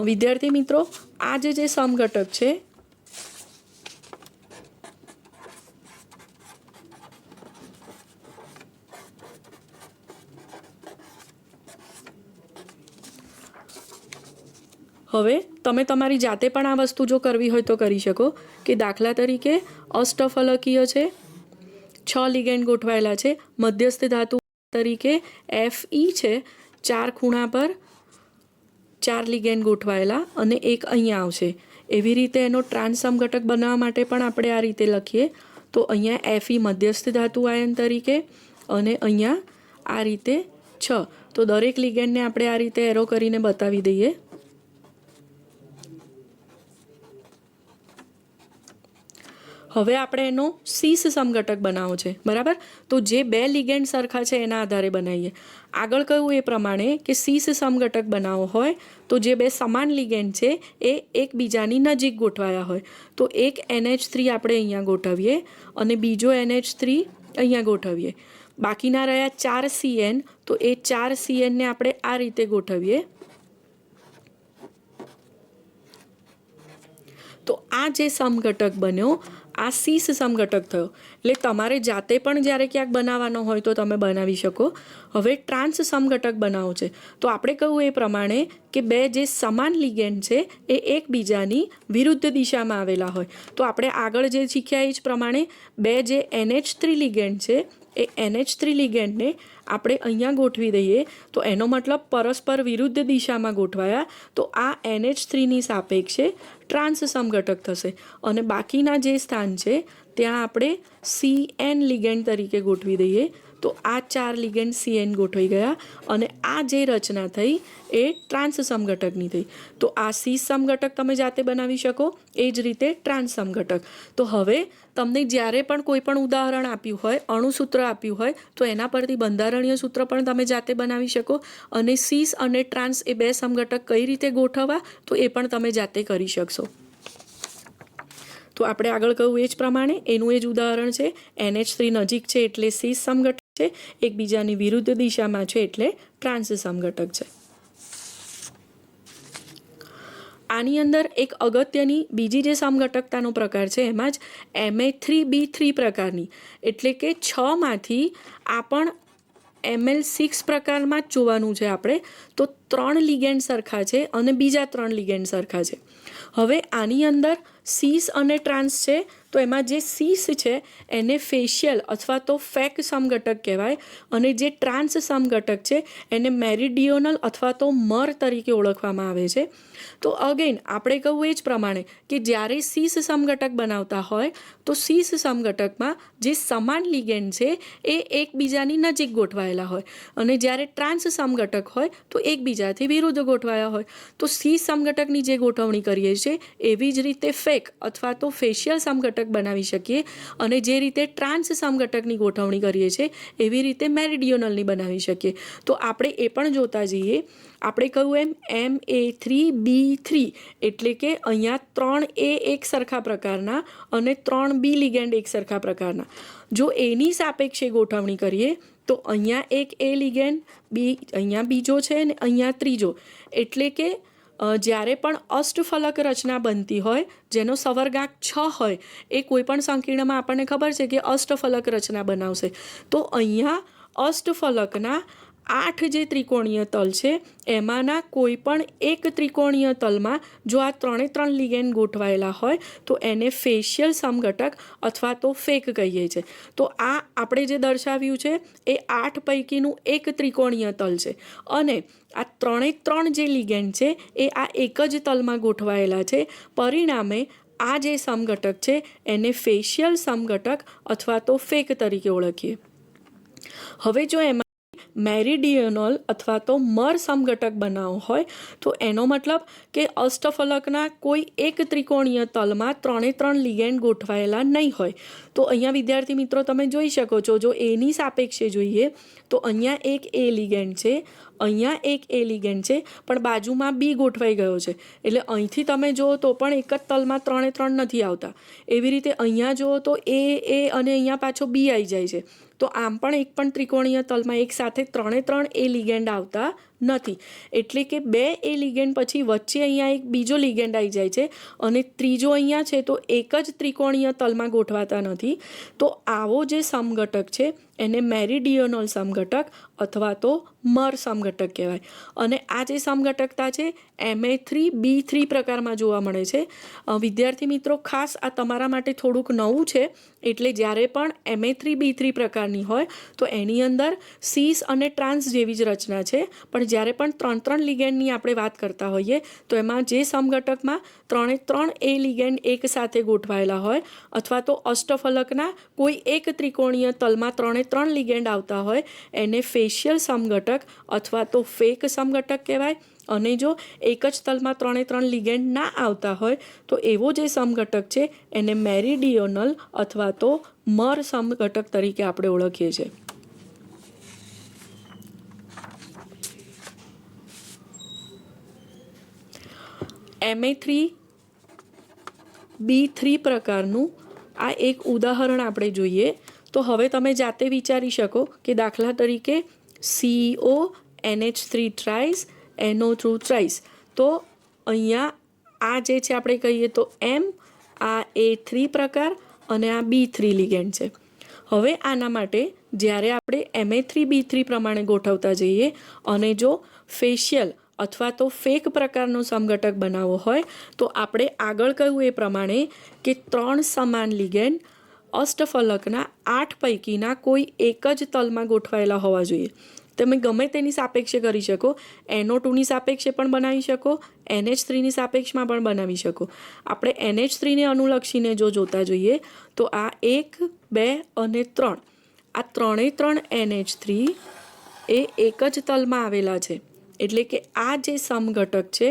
વિદ્યાર્થી મિત્રો આ જે સમઘટક છે હવે તમે તમારી જાતે પણ આ વસ્તુ જો કરવી હોય તો કરી શકો કે દાખલા તરીકે અષ્ટફલકીય છે, 6 લિગેન્ડ ગોઠવાયેલા છે, મધ્યસ્થ ધાતુ તરીકે FE છે 4 ખૂણા પર 4 લિગેન્ડ ગોઠવાયેલા અને એક અહીંયા આવશે. એવી રીતે એનો ટ્રાન્સ સમઘટક બનાવવા માટે પણ આપણે આ રીતે લખીએ. તો અહીંયા FE મધ્યસ્થ ધાતુ આયન તરીકે અને અહીંયા આ રીતે 6. તો દરેક લિગેન્ડને આપણે આ રીતે એરો કરીને બતાવી દઈએ. હવે આપણે એનો સીસ સમઘટક બનાવવો છે, બરાબર. તો જે 2 લિગેન્ડ સરખા છે એના આધારે બનાવીએ. આગળ કહ્યું એ પ્રમાણે કે સીસ સમઘટક બનાવવો હોય તો જે 2 સમાન લિગેન્ડ છે એ એકબીજાની નજીક ગોઠવાયા હોય. તો એક NH3 આપણે અહીંયા ગોઠવીએ અને બીજો NH3 અહીંયા ગોઠવીએ. બાકીના રહ્યા 4 CN, તો એ 4 CN ને આપણે આ રીતે ગોઠવીએ. તો આ જે સમઘટક બન્યો આ સીસ સમઘટક થયો. એટલે તમારે જાતે પણ જ્યારે ક્યાંક બનાવવાનો હોય તો તમે બનાવી શકો. હવે ટ્રાન્સ સમઘટક બનાવવો છે તો આપણે કહ્યું એ પ્રમાણે કે 2 જે સમાન લિગેન્ડ છે એ એકબીજાની વિરુદ્ધ દિશામાં આવેલા હોય. તો આપણે આગળ જે શીખ્યા એ જ પ્રમાણે 2 જે NH3 લિગેન્ડ છે એ NH3 લિગેન્ડને આપણે અહીંયા ગોઠવી દઈએ. તો એનો મતલબ પરસ્પર વિરુદ્ધ દિશામાં ગોઠવાયા. તો આ NH3ની સાપેક્ષે ટ્રાન્સ સમઘટક થશે અને બાકીના જે સ્થાન છે ત્યાં આપણે CN લિગેન્ડ તરીકે ગોઠવી દઈએ. તો આ 4 લિગેન્ડ CN ગોઠવાઈ ગયા અને આ જે રચના થઈ એ ટ્રાન્સ સમઘટકની થઈ. તો આ સીસ સમઘટક તમે જાતે બનાવી શકો, એ જ રીતે ટ્રાન્સ સમઘટક. તો હવે તમને જ્યારે પણ કોઈ પણ ઉદાહરણ આપ્યું હોય, અણુસૂત્ર આપ્યું હોય તો એના પરથી બંધારણીય સૂત્ર પણ તમે જાતે બનાવી શકો અને સીસ અને ટ્રાન્સ એ 2 સમઘટક કઈ રીતે ગોઠવવા તો એ પણ તમે જાતે કરી શકશો. તો આપણે આગળ કહ્યું એ જ પ્રમાણે એનું એ જ ઉદાહરણ છે. NH3 નજીક છે એટલે સીસ સમઘટક છે, એકબીજાની વિરુદ્ધ દિશામાં છે એટલે ટ્રાન્સ સમઘટક છે. આની અંદર એક અગત્યની બીજી જે સમઘટકતાનો પ્રકાર છે એમાં જ Ma3B3 પ્રકારની, એટલે કે 6 માંથી આ પણ Ml6 પ્રકારમાં જ જોવાનું છે આપણે. તો 3 લિગેન્ડ સરખા છે અને બીજા 3 લિગેન્ડ સરખા છે. હવે આની અંદર સીસ અને ટ્રાન્સ છે તો એમાં જે સીસ છે એને ફેશિયલ અથવા તો ફેક સમઘટક કહેવાય અને જે ટ્રાન્સ સમઘટક છે એને મેરિડિયોનલ અથવા તો મર તરીકે ઓળખવામાં આવે છે. તો અગેન આપણે કહું એ જ પ્રમાણે કે જ્યારે સીસ સમઘટક બનાવતા હોય તો સીસ સમઘટકમાં જે સમાન લિગેન્ડ છે એ એકબીજાની નજીક ગોઠવાયેલા હોય અને જ્યારે ટ્રાન્સ સમઘટક હોય તો એકબીજાથી વિરુદ્ધ ગોઠવાયા હોય. તો સીસ સમઘટકની જે ગોઠવણી કરીએ છીએ એવી જ રીતે ફેક અથવા તો ફેશિયલ સમઘટક બનાવી શકીએ અને જે રીતે ટ્રાન્સ સમઘટકની ગોઠવણી કરીએ છીએ એવી રીતે મેરિડિયોનલની બનાવી શકીએ. તો આપણે એ પણ જોતા જઈએ. આપણે કહ્યું એમ Ma3B3 એટલે કે અહીંયા 3A એક સરખા પ્રકારના અને 3B લિગેન્ડ એક સરખા પ્રકારના. જો એની સાપેક્ષે ગોઠવણી કરીએ તો અહીંયા એક A લિગેન્ડ, અહીંયા બીજો છે અને અહીંયા ત્રીજો. એટલે કે જ્યારે પણ અષ્ટફલક રચના બનતી હોય જેનો સવર્ગાંક 6 હોય એ કોઈપણ સંકીર્ણમાં આપણને ખબર છે કે અષ્ટફલક રચના બનાવશે. તો અહીંયા અષ્ટફલકના 8 જે ત્રિકોણીય તલ છે એમાંના કોઈ પણ એક ત્રિકોણીય તલમાં જો આ 3 લિગેન્ડ ગોઠવાયેલા હોય તો એને ફેશિયલ સમઘટક અથવા તો ફેક કહીએ છીએ. તો આ આપણે જે દર્શાવ્યું છે એ 8 પૈકીનું એક ત્રિકોણીય તલ છે અને આ 3 જે લિગેન્ડ છે એ આ એક જ તલમાં ગોઠવાયેલા છે. પરિણામે આ જે સમઘટક છે એને ફેશિયલ સમઘટક અથવા તો ફેક તરીકે ઓળખીએ. હવે જો એમાં મેરિડિયોનલ અથવા તો મર સમઘટક બનાવવો હોય તો એનો મતલબ કે અષ્ટફલકના કોઈ એક ત્રિકોણીય તલમાં 3 લિગેન્ડ ગોઠવાયેલા નહીં હોય. તો અહીંયા વિદ્યાર્થી મિત્રો તમે જોઈ શકો છો, જો એની સાપેક્ષે જોઈએ તો અહીંયા એક A લિગેન્ડ છે, અહીંયા એક A લિગેન્ડ છે પણ બાજુમાં B ગોઠવાઈ ગયો છે. એટલે અહીંથી તમે જુઓ તો પણ એક જ તલમાં 3 નથી આવતા. એવી રીતે અહીંયા જુઓ તો A અને અહીંયા પાછો B આવી જાય છે. તો આમ પણ એક પણ ત્રિકોણીય તલમાં એક સાથે 3 A લિગેન્ડ આવતા નથી. એટલે કે 2 A લિગેન્ડ પછી વચ્ચે અહીંયા એક બીજો લિગેન્ડ આવી જાય છે અને ત્રીજો અહીંયા છે તો એક જ ત્રિકોણીય તલમાં ગોઠવાતા નથી. તો આવો જે સમઘટક છે એને મેરીડિયોનલ સમઘટક અથવા તો મર સમઘટક કહેવાય. અને આ જે સમઘટકતા છે Ma3B3 પ્રકારમાં જોવા મળે છે. વિદ્યાર્થી મિત્રો, ખાસ આ તમારા માટે થોડુંક નવું છે, એટલે જ્યારે પણ Ma3B3 પ્રકારની હોય તો એની અંદર સીસ અને ટ્રાન્સ જેવી જ રચના છે, પણ જ્યારે પણ 3 લિગેન્ડની આપણે વાત કરતા હોઈએ તો એમાં જે સમઘટકમાં 3 એ લિગેન્ડ એક સાથે ગોઠવાયેલા હોય અથવા તો અષ્ટફલકના કોઈ એક ત્રિકોણીય તલમાં 3 લિગેન્ડ આવતા હોય એને ફેશિયલ સમઘટક અથવા તો ફેક સમઘટક કહેવાય. અને જો એક જ તલમાં 3 લિગેન્ડ ના આવતા હોય તો એવો જે સમઘટક છે એને મેરીડિયોનલ અથવા તો મર સમઘટક તરીકે આપણે ઓળખીએ છીએ. Ma3B3 પ્રકારનું આ એક ઉદાહરણ આપણે જોઈએ તો હવે તમે જાતે વિચારી શકો કે દાખલા તરીકે CO NH3 ટ્રાઇસ NO2 ટ્રાઇસ, તો અહીંયા આ જે છે આપણે કહીએ તો M, આ A3 પ્રકાર અને આ B3 લિગેન્ડ છે. હવે આના માટે જ્યારે આપણે Ma3B3 પ્રમાણે ગોઠવતા જઈએ અને જો ફેશિયલ અથવા તો ફેક પ્રકારનો સમઘટક બનાવવો હોય તો આપણે આગળ કહ્યું એ પ્રમાણે કે 3 સમાન લિગેન્ડ અષ્ટફલકના 8 પૈકીના કોઈ એક જ તલમાં ગોઠવાયેલા હોવા જોઈએ. તમે ગમે તેની સાપેક્ષે કરી શકો. NO2ની સાપેક્ષે પણ બનાવી શકો, NH3ની સાપેક્ષમાં પણ બનાવી શકો. આપણે NH3ને અનુલક્ષીને જો જોતા જોઈએ તો આ 1, 2 અને 3, આ 3 NH3 એ એક જ તલમાં આવેલા છે. એટલે કે આ જે સમઘટક છે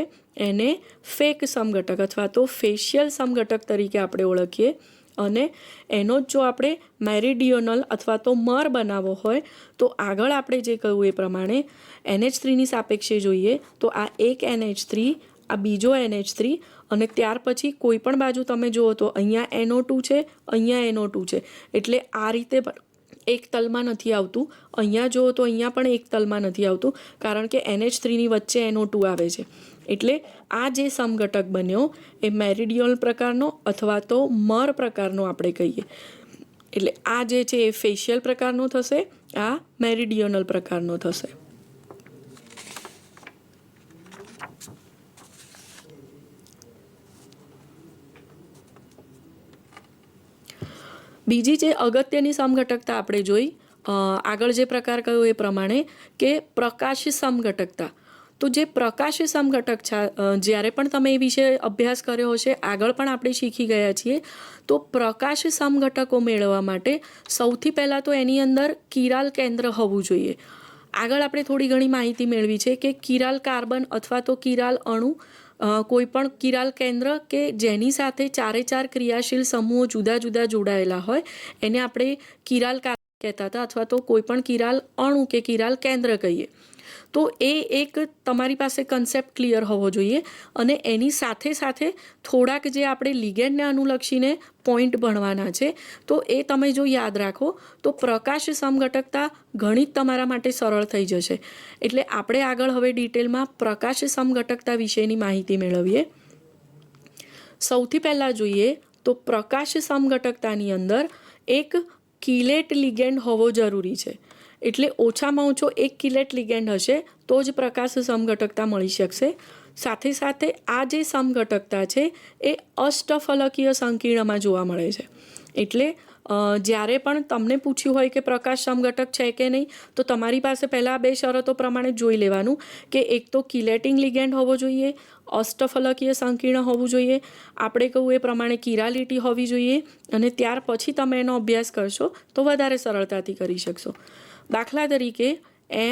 એને ફેક સમઘટક અથવા તો ફેશિયલ સમઘટક તરીકે આપણે ઓળખીએ. અને એનો જ જો આપણે મેરીડિયોનલ અથવા તો મર બનાવવો હોય તો આગળ આપણે જે કહ્યું એ પ્રમાણે NH3ની સાપેક્ષે જોઈએ તો આ એક NH3, આ બીજો NH3 અને ત્યાર પછી કોઈ પણ બાજુ તમે જુઓ તો અહીંયા NO2 છે, અહીંયા NO2 છે. એટલે આ રીતે એક તલમાં નથી આવતું. અહીંયા જુઓ તો અહીંયા પણ એક તલમાં નથી આવતું, કારણ કે NH3ની વચ્ચે NO2 આવે છે. એટલે આ જે સમઘટક બન્યો એ મેરીડિયોનલ પ્રકારનો અથવા તો મર પ્રકારનો આપણે કહીએ. એટલે આ જે છે એ ફેશિયલ પ્રકારનો થશે, આ મેરીડિયોનલ પ્રકારનો થશે. બીજી જે અગત્યની સમઘટકતા આપણે જોઈ, આગળ જે પ્રકાર કહ્યો એ પ્રમાણે કે પ્રકાશ સમઘટકતા. તો જે પ્રકાશ સમઘટક છે, જ્યારે પણ તમે એ વિશે અભ્યાસ કર્યો હશે, આગળ પણ આપણે શીખી ગયા છીએ, તો પ્રકાશ સમઘટકો મેળવવા માટે સૌથી પહેલાં તો એની અંદર કિરાલ કેન્દ્ર હોવું જોઈએ. આગળ આપણે થોડી ઘણી માહિતી મેળવી છે કે કિરાલ કાર્બન અથવા તો કિરાલ અણુ, કોઈ પણ કિરાલ કેન્દ્ર કે જેની સાથે 4 ક્રિયાશીલ સમૂહો જુદા જુદા જોડાયેલા હોય એને આપણે કિરાલ કાર્બન કહેતા હતા, અથવા તો કોઈ પણ કિરાલ અણુ કે કિરાલ કેન્દ્ર કહીએ. તો એ એક તમારી પાસે કન્સેપ્ટ ક્લિયર હોવો જોઈએ. અને એની સાથે સાથે થોડાક જે આપણે લિગેન્ડને અનુલક્ષીને પોઈન્ટ ભણવાના છે, તો એ તમે જો યાદ રાખો તો પ્રકાશ સમઘટકતા ઘણી તમારા માટે સરળ થઈ જશે. એટલે આપણે આગળ હવે ડિટેલમાં પ્રકાશ સમઘટકતા વિશેની માહિતી મેળવીએ. સૌથી પહેલાં જોઈએ તો પ્રકાશ સમઘટકતાની અંદર એક કિલેટ લિગેન્ડ હોવો જરૂરી છે. એટલે ઓછામાં ઓછો એક કિલેટ લિગેન્ડ હશે તો જ પ્રકાશ સમઘટકતા મળી શકશે. સાથે સાથે આ જે સમઘટકતા છે એ અષ્ટફલકીય સંકીર્ણમાં જોવા મળે છે. એટલે જ્યારે પણ તમને પૂછ્યું હોય કે પ્રકાશ સમઘટક છે કે નહીં, તો તમારી પાસે પહેલાં 2 શરતો પ્રમાણે જોઈ લેવાનું કે એક તો કિલેટિંગ લિગેન્ડ હોવો જોઈએ, અષ્ટફલકીય સંકીર્ણ હોવું જોઈએ, આપણે કહું એ પ્રમાણે કિરાલિટી હોવી જોઈએ, અને ત્યાર પછી તમે એનો અભ્યાસ કરશો તો વધારે સરળતાથી કરી શકશો. દાખલા તરીકે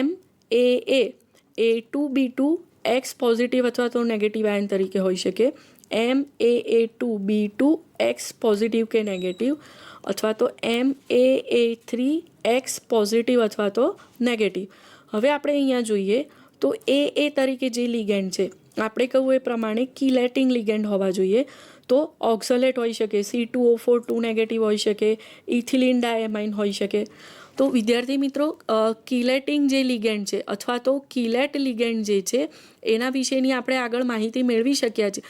MAA A2B2 X પોઝિટિવ અથવા તો નેગેટિવ આયન તરીકે હોઈ શકે, MAA2B2 X પોઝિટિવ કે નેગેટિવ, અથવા તો MAA3 X પોઝિટિવ અથવા તો નેગેટિવ. હવે આપણે અહીંયા જોઈએ તો AA તરીકે જે લિગેન્ડ છે આપણે કહ્યું એ પ્રમાણે કિલેટિંગ લિગેન્ડ હોવા જોઈએ. તો ઓક્ઝલેટ હોઈ શકે, C2O4 2 નેગેટિવ હોઈ શકે, ઇથિલિન ડાયમાઇન હોઈ શકે. તો વિદ્યાર્થી મિત્રો, કિલેટિંગ જે લિગેન્ડ છે અથવા તો કિલેટ લિગેન્ડ જે છે એના વિશેની આપણે આગળ માહિતી મેળવી શક્યા છે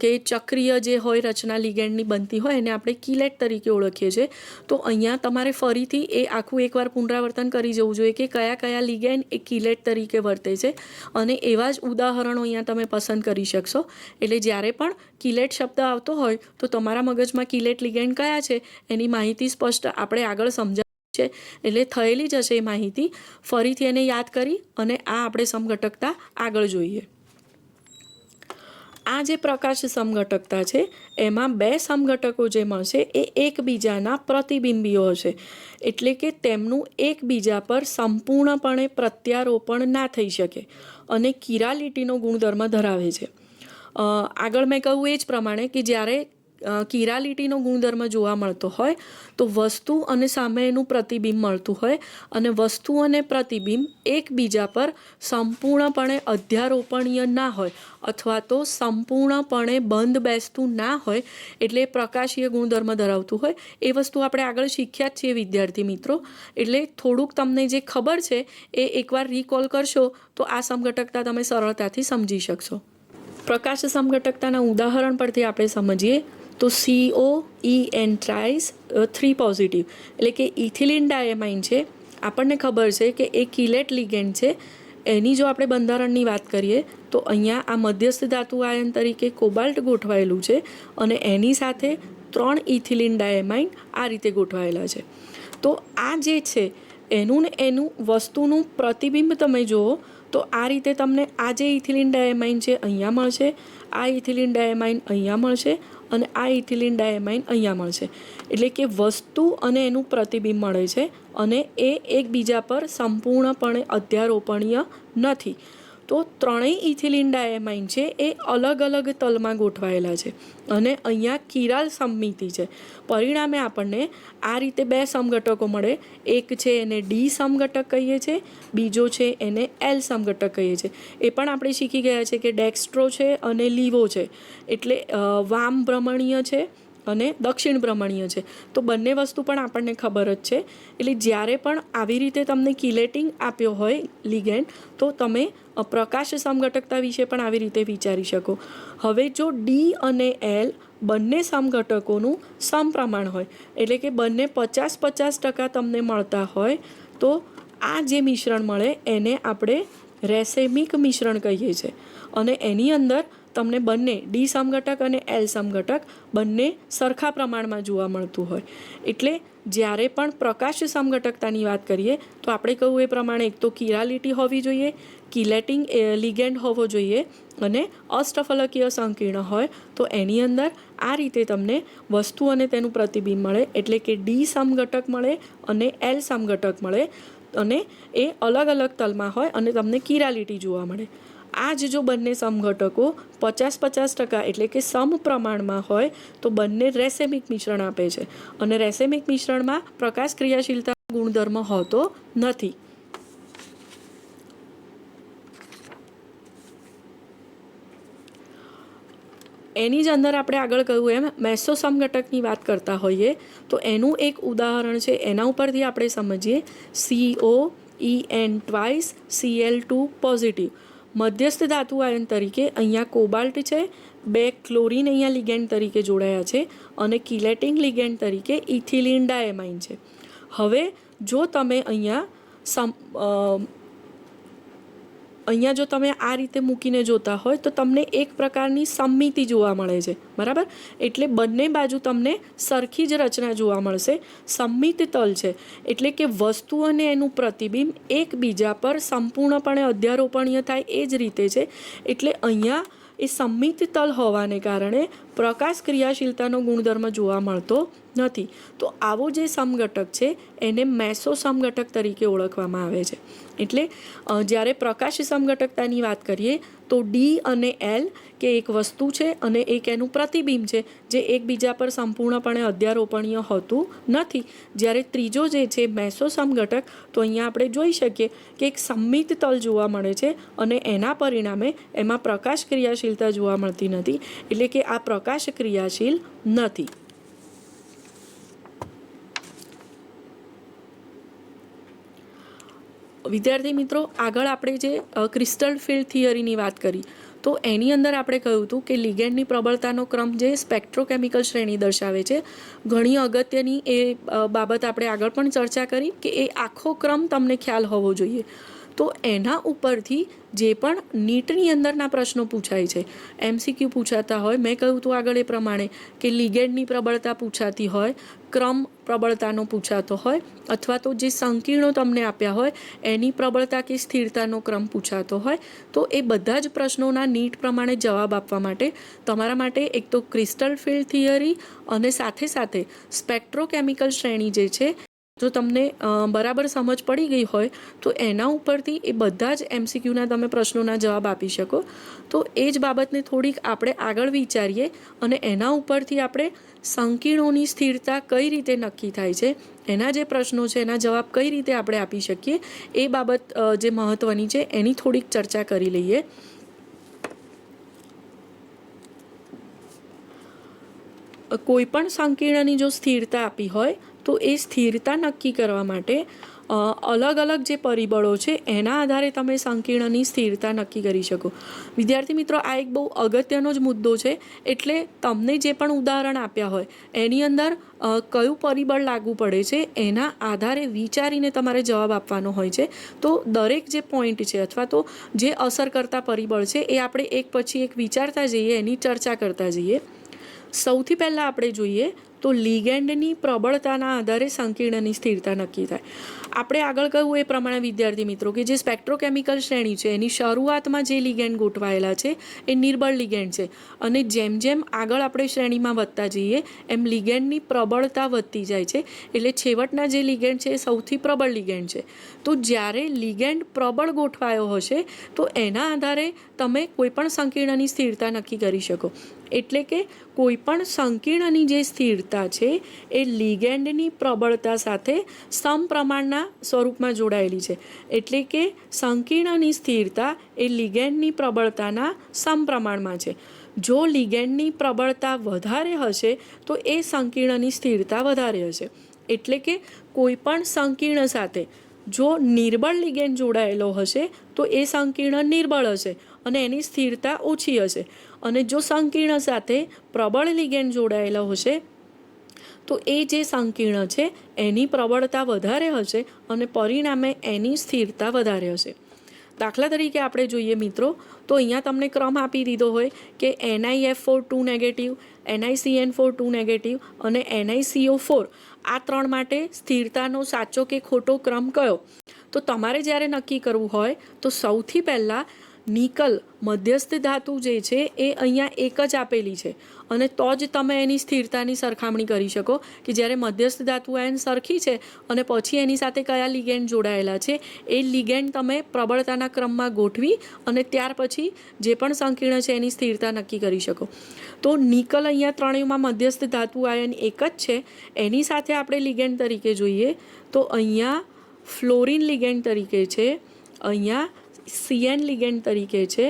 કે ચક્રીય જે હોય રચના લિગેન્ડની બનતી હોય એને આપણે કિલેટ તરીકે ઓળખીએ છીએ. તો અહીંયા તમારે ફરીથી એ આખું એકવાર પુનરાવર્તન કરી જવું જોઈએ કે કયા કયા લિગેન્ડ એ કિલેટ તરીકે વર્તે છે, અને એવા જ ઉદાહરણો અહીંયા તમે પસંદ કરી શકશો. એટલે જ્યારે પણ કિલેટ શબ્દ આવતો હોય તો તમારા મગજમાં કિલેટ લિગેન્ડ કયા છે એની માહિતી સ્પષ્ટ આપણે આગળ સમજાવી છે, એટલે થયેલી જ હશે એ માહિતી. ફરીથી એને યાદ કરી અને આ આપણે સમઘટકતા આગળ જોઈએ. આ જે પ્રકાશ સમઘટકતા છે એમાં બે સમઘટકો જે મળશે એ એકબીજાના પ્રતિબિંબીઓ હશે, એટલે કે તેમનું એકબીજા પર સંપૂર્ણપણે પ્રત્યારોપણ ના થઈ શકે અને કિરાલિટીનો ગુણધર્મ ધરાવે છે. આગળ મેં કહ્યું એ જ પ્રમાણે કે જ્યારે કિરાલિટીનો ગુણધર્મ જોવા મળતો હોય તો વસ્તુ અને સામે એનું પ્રતિબિંબ મળતું હોય, અને વસ્તુ અને પ્રતિબિંબ એકબીજા પર સંપૂર્ણપણે અધ્યારોપણીય ના હોય અથવા તો સંપૂર્ણપણે બંધ બેસતું ના હોય, એટલે પ્રકાશીય ગુણધર્મ ધરાવતું હોય. એ વસ્તુ આપણે આગળ શીખ્યા જ છીએ વિદ્યાર્થી મિત્રો. એટલે થોડુંક તમને જે ખબર છે એ એકવાર રિકોલ કરશો તો આ સમઘટકતા તમે સરળતાથી સમજી શકશો. પ્રકાશ સમઘટકતાના ઉદાહરણ પરથી આપણે સમજીએ તો COEN ટ્રાઇસ 3 પોઝિટિવ, એટલે કે ઇથિલિન ડાયમાઇન છે. આપણને ખબર છે કે એ કિલેટ લિગેન્ડ છે. એની જો આપણે બંધારણની વાત કરીએ તો અહીંયા આ મધ્યસ્થ ધાતુ આયન તરીકે કોબાલ્ટ ગોઠવાયેલું છે અને એની સાથે 3 ઇથિલિન ડાયમાઇન આ રીતે ગોઠવાયેલા છે. તો આ જે છે એનું ને એનું વસ્તુનું પ્રતિબિંબ તમે જુઓ તો આ રીતે તમને આ જે ઇથિલિન ડાયમાઇન છે અહીંયા મળશે, આ ઇથિલિન ડાયમાઇન અહીંયા મળશે અને આ ઇથિલિન ડાયમાઇન અહીંયા મળશે. એટલે કે વસ્તુ અને એનું પ્રતિબિંબ મળે છે અને એ એકબીજા પર સંપૂર્ણપણે અધ્યારોપણીય નથી. તો ત્રણેય ઇથિલિન ડાયમાઇન છે એ અલગ અલગ તલમાં ગોઠવાયેલા છે અને અહીંયા કિરાલ સમમિતિ છે. પરિણામે આપણને આ રીતે બે સમઘટકો મળે. એક છે એને ડી સમઘટક કહીએ છીએ, બીજો છે એને એલ સમઘટક કહીએ છીએ. એ પણ આપણે શીખી ગયા છે કે ડેક્સ્ટ્રો છે અને લીવો છે, એટલે વામ ભ્રમણીય છે અને દક્ષિણ ભ્રમણીય છે. તો બંને વસ્તુ પણ આપણને ખબર જ છે. એટલે જ્યારે પણ આવી રીતે તમને કિલેટિંગ આપ્યો હોય લિગેન્ડ તો તમે પ્રકાશ સમઘટકતા વિશે પણ આવી રીતે વિચારી શકો. હવે જો ડી અને એલ બંને સમઘટકોનું સમપ્રમાણ હોય, એટલે કે બંને 50-50% તમને મળતા હોય, તો આ જે મિશ્રણ મળે એને આપણે રેસેમિક મિશ્રણ કહીએ છીએ. અને એની અંદર તમને બંને ડી સમઘટક અને એલ સમઘટક બંને સરખા પ્રમાણમાં જોવા મળતું હોય. એટલે જ્યારે પણ પ્રકાશ સમઘટકતાની વાત કરીએ તો આપણે કહ્યું એ પ્રમાણે એક તો કિરાલિટી હોવી જોઈએ, કિલેટિંગ લિગેન્ડ હોવો જોઈએ અને અષ્ટફલકીય સંકીર્ણ હોય. તો એની અંદર આ રીતે તમને વસ્તુ અને તેનું પ્રતિબિંબ મળે, એટલે કે ડી સમઘટક મળે અને એલ સમઘટક મળે, અને એ અલગ અલગ તલમાં હોય અને તમને કિરાલિટી જોવા મળે. આ જ જો બંને સમઘટકો 50-50% એટલે કે સમપ્રમાણમાં હોય તો બંને રેસેમિક મિશ્રણ આપે છે, અને રેસેમિક મિશ્રણમાં પ્રકાશ ક્રિયાશીલતા ગુણધર્મ હોતો નથી. એની જ અંદર આપણે આગળ કહ્યું એમ મેસો સમઘટકની વાત કરતા હોઈએ તો એનું એક ઉદાહરણ છે, એના ઉપરથી આપણે સમજીએ. COEN ટ્વાઇસ Cl2 પોઝિટિવ મધ્યસ્થ ધાતુ આયન તરીકે અહીંયા કોબાલ્ટ છે, 2 ક્લોરિન અહીંયા લિગેન્ડ તરીકે જોડાયા છે અને કિલેટિંગ લિગેન્ડ તરીકે ઇથિલિન ડાયમાઇન છે. હવે જો તમે અહીંયા જો તમે આ રીતે મૂકીને જોતા હોય તો તમને એક પ્રકારની સમમિતિ જોવા મળે છે, બરાબર. એટલે બંને બાજુ તમને સરખી જ રચના જોવા મળશે. સમમિત તલ છે એટલે કે વસ્તુ અને એનું પ્રતિબિંબ એકબીજા પર સંપૂર્ણપણે અધ્યારોપણીય થાય એ જ રીતે છે. એટલે અહીંયા એ સમમિત તલ હોવાને કારણે પ્રકાશ ક્રિયાશીલતાનો ગુણધર્મ જોવા મળતો નથી. તો આવો જે સમઘટક છે એને મેસો સમઘટક તરીકે ઓળખવામાં આવે છે. એટલે જ્યારે પ્રકાશ સમઘટકતાની વાત કરીએ તો ડી અને એલ કે એક વસ્તુ છે અને એક એનું પ્રતિબિંબ છે જે એકબીજા પર સંપૂર્ણપણે અધ્યારોપણીય હોતું નથી. જ્યારે ત્રીજો જે છે મેસો સમઘટક, તો અહીંયા આપણે જોઈ શકીએ કે એક સમમિત તલ જોવા મળે છે અને એના પરિણામે એમાં પ્રકાશ ક્રિયાશીલતા જોવા મળતી નથી, એટલે કે આ પ્રકાશ ક્રિયાશીલ નથી. વિદ્યાર્થી મિત્રો, આગળ આપણે જે ક્રિસ્ટલ ફિલ્ડ થિયરીની વાત કરી, તો એની અંદર આપણે કહ્યું હતું કે લિગેન્ડની પ્રબળતાનો ક્રમ જે સ્પેક્ટ્રોકેમિકલ શ્રેણી દર્શાવે છે, ઘણી અગત્યની એ બાબત આપણે આગળ પણ ચર્ચા કરી કે એ આખો ક્રમ તમને ખ્યાલ હોવો જોઈએ. તો એના ઉપરથી જે પણ નીટની અંદરના પ્રશ્નો પૂછાય છે, MCQ પૂછાતા હોય, મેં કહ્યું હતું આગળ એ પ્રમાણે કે લિગેન્ડની પ્રબળતા પૂછાતી હોય, ક્રમ પ્રબળતાનો પૂછાતો હોય, અથવા તો જે સંકીર્ણો તમને આપ્યા હોય એની પ્રબળતા કે સ્થિરતાનો ક્રમ પૂછાતો હોય, તો એ બધા જ પ્રશ્નોના નીટ પ્રમાણે જવાબ આપવા માટે તમારા માટે એક તો ક્રિસ્ટલ ફિલ્ડ થિયરી અને સાથે સાથે સ્પેક્ટ્રોકેમિકલ શ્રેણી જે છે, જો તમને બરાબર સમજ પડી ગઈ હોય તો એના ઉપરથી એ બધા જ MCQના તમે પ્રશ્નોના જવાબ આપી શકો. તો એ જ બાબતને થોડીક આપણે આગળ વિચારીએ અને એના ઉપરથી આપણે સંકીર્ણોની સ્થિરતા કઈ રીતે નક્કી થાય છે, એના જે પ્રશ્નો છે એના જવાબ કઈ રીતે આપણે આપી શકીએ, એ બાબત જે મહત્ત્વની છે એની થોડીક ચર્ચા કરી લઈએ. કોઈ પણ સંકીર્ણની જો સ્થિરતા આપી હોય તો એ સ્થિરતા નક્કી કરવા માટે અલગ અલગ જે પરિબળો છે એના આધારે તમે સંકીર્ણની સ્થિરતા નક્કી કરી શકો. વિદ્યાર્થી મિત્રો, આ એક બહુ અગત્યનો જ મુદ્દો છે. એટલે તમને જે પણ ઉદાહરણ આપ્યા હોય એની અંદર કયું પરિબળ લાગુ પડે છે એના આધારે વિચારીને તમારે જવાબ આપવાનો હોય છે. તો દરેક જે પોઈન્ટ છે અથવા તો જે અસર કરતા પરિબળ છે એ આપણે એક પછી એક વિચારતા જઈએ, એની ચર્ચા કરતા જઈએ. સૌથી પહેલાં આપણે જોઈએ તો લિગેન્ડની પ્રબળતાના આધારે સંકીર્ણની સ્થિરતા નક્કી થાય. આપણે આગળ કહ્યું એ પ્રમાણે વિદ્યાર્થી મિત્રો કે જે સ્પેક્ટ્રોકેમિકલ શ્રેણી છે એની શરૂઆતમાં જે લિગેન્ડ ગોઠવાયેલા છે એ નિર્બળ લિગેન્ડ છે, અને જેમ જેમ આગળ આપણે શ્રેણીમાં વધતા જઈએ એમ લિગેન્ડની પ્રબળતા વધતી જાય છે. એટલે છેવટના જે લિગેન્ડ છે એ સૌથી પ્રબળ લિગેન્ડ છે. તો જ્યારે લિગેન્ડ પ્રબળ ગોઠવાયો હશે તો એના આધારે તમે કોઈપણ સંકીર્ણની સ્થિરતા નક્કી કરી શકો. એટલે કે કોઈપણ સંકીર્ણની જે સ્થિરતા છે એ લિગેન્ડની પ્રબળતા સાથે સમપ્રમાણના સ્વરૂપમાં જોડાયેલી છે. એટલે કે સંકીર્ણની સ્થિરતા એ લિગેન્ડની પ્રબળતાના સમપ્રમાણમાં છે. જો લિગેન્ડની પ્રબળતા વધારે હશે તો એ સંકીર્ણની સ્થિરતા વધારે હશે. એટલે કે કોઈપણ સંકીર્ણ સાથે જો નિર્બળ લિગેન્ડ જોડાયેલો હશે તો એ સંકીર્ણ નિર્બળ હશે અને એની સ્થિરતા ઓછી હશે. અને જો સંકીર્ણ સાથે પ્રબળ લિગેન્ડ જોડાયેલો હશે તો એ જે સંકીર્ણ છે એની પ્રબળતા વધારે હશે અને પરિણામે એની સ્થિરતા વધારે હશે. દાખલા તરીકે આપણે જોઈએ મિત્રો, તો અહીંયા તમને ક્રમ આપી દીધો હોય કે NiF4 2 નેગેટિવ, NiCN4 2 નેગેટિવ અને NiCO4 આ ત્રણ માટે સ્થિરતાનો સાચો કે ખોટો ક્રમ કયો. તો તમારે જ્યારે નક્કી કરવું હોય તો સૌથી પહેલાં નિકલ મધ્યસ્થ ધાતુ જે છે એ અહીંયા એક જ આપેલી છે અને તો જ તમે એની સ્થિરતાની સરખામણી કરી શકો કે જ્યારે મધ્યસ્થ ધાતુ આયન સરખી છે અને પછી એની સાથે કયા લિગેન્ડ જોડાયેલા છે એ લિગેન્ડ તમે પ્રબળતાના ક્રમમાં ગોઠવી અને ત્યાર પછી જે પણ સંકીર્ણ છે એની સ્થિરતા નક્કી કરી શકો. તો નિકલ અહીંયા ત્રણેયમાં મધ્યસ્થ ધાતુ આયન એક જ છે. એની સાથે આપણે લિગેન્ડ તરીકે જોઈએ તો અહીંયા ફ્લોરિન લિગેન્ડ તરીકે છે, અહીંયા CN લિગેન્ડ તરીકે છે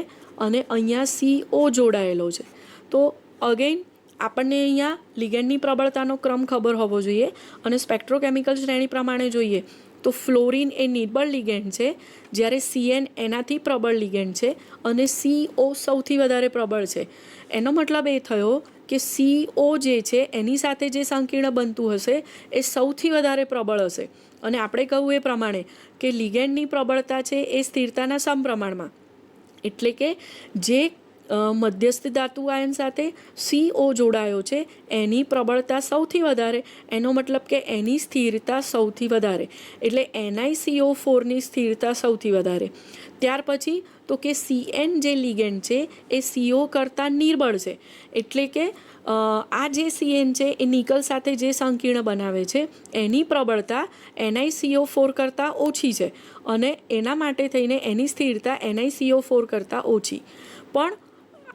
અને અહીંયા CO જોડાયેલો છે. તો અગેન આપણને અહીંયા લિગેન્ડની પ્રબળતાનો ક્રમ ખબર હોવો જોઈએ અને સ્પેક્ટ્રોકેમિકલ શ્રેણી પ્રમાણે જોઈએ તો ફ્લોરિન એ નિર્બળ લિગેન્ડ છે, જ્યારે CN એનાથી પ્રબળ લિગેન્ડ છે અને CO સૌથી વધારે પ્રબળ છે. એનો મતલબ એ થયો કે CO જે છે એની સાથે જે સંકીર્ણ બનતું હશે એ સૌથી વધારે પ્રબળ હશે. અને આપણે કહ્યું એ પ્રમાણે કે લિગેન્ડની પ્રબળતા છે એ સ્થિરતાના સમપ્રમાણમાં. એટલે કે જે મધ્યસ્થ ધાતુ આયન સાથે CO જોડાયો છે એની પ્રબળતા સૌથી વધારે, એનો મતલબ કે એની સ્થિરતા સૌથી વધારે. એટલે NiCO4ની સ્થિરતા સૌથી વધારે. ત્યાર પછી તો કે CN જે લિગેન્ડ છે એ CO કરતાં નિર્બળ છે. એટલે કે આ જે CN છે એ નિકલ સાથે જે સંકીર્ણ બનાવે છે એની પ્રબળતા NiCO4 કરતાં ઓછી છે અને એના માટે થઈને એની સ્થિરતા NiCO4 કરતાં ઓછી. પણ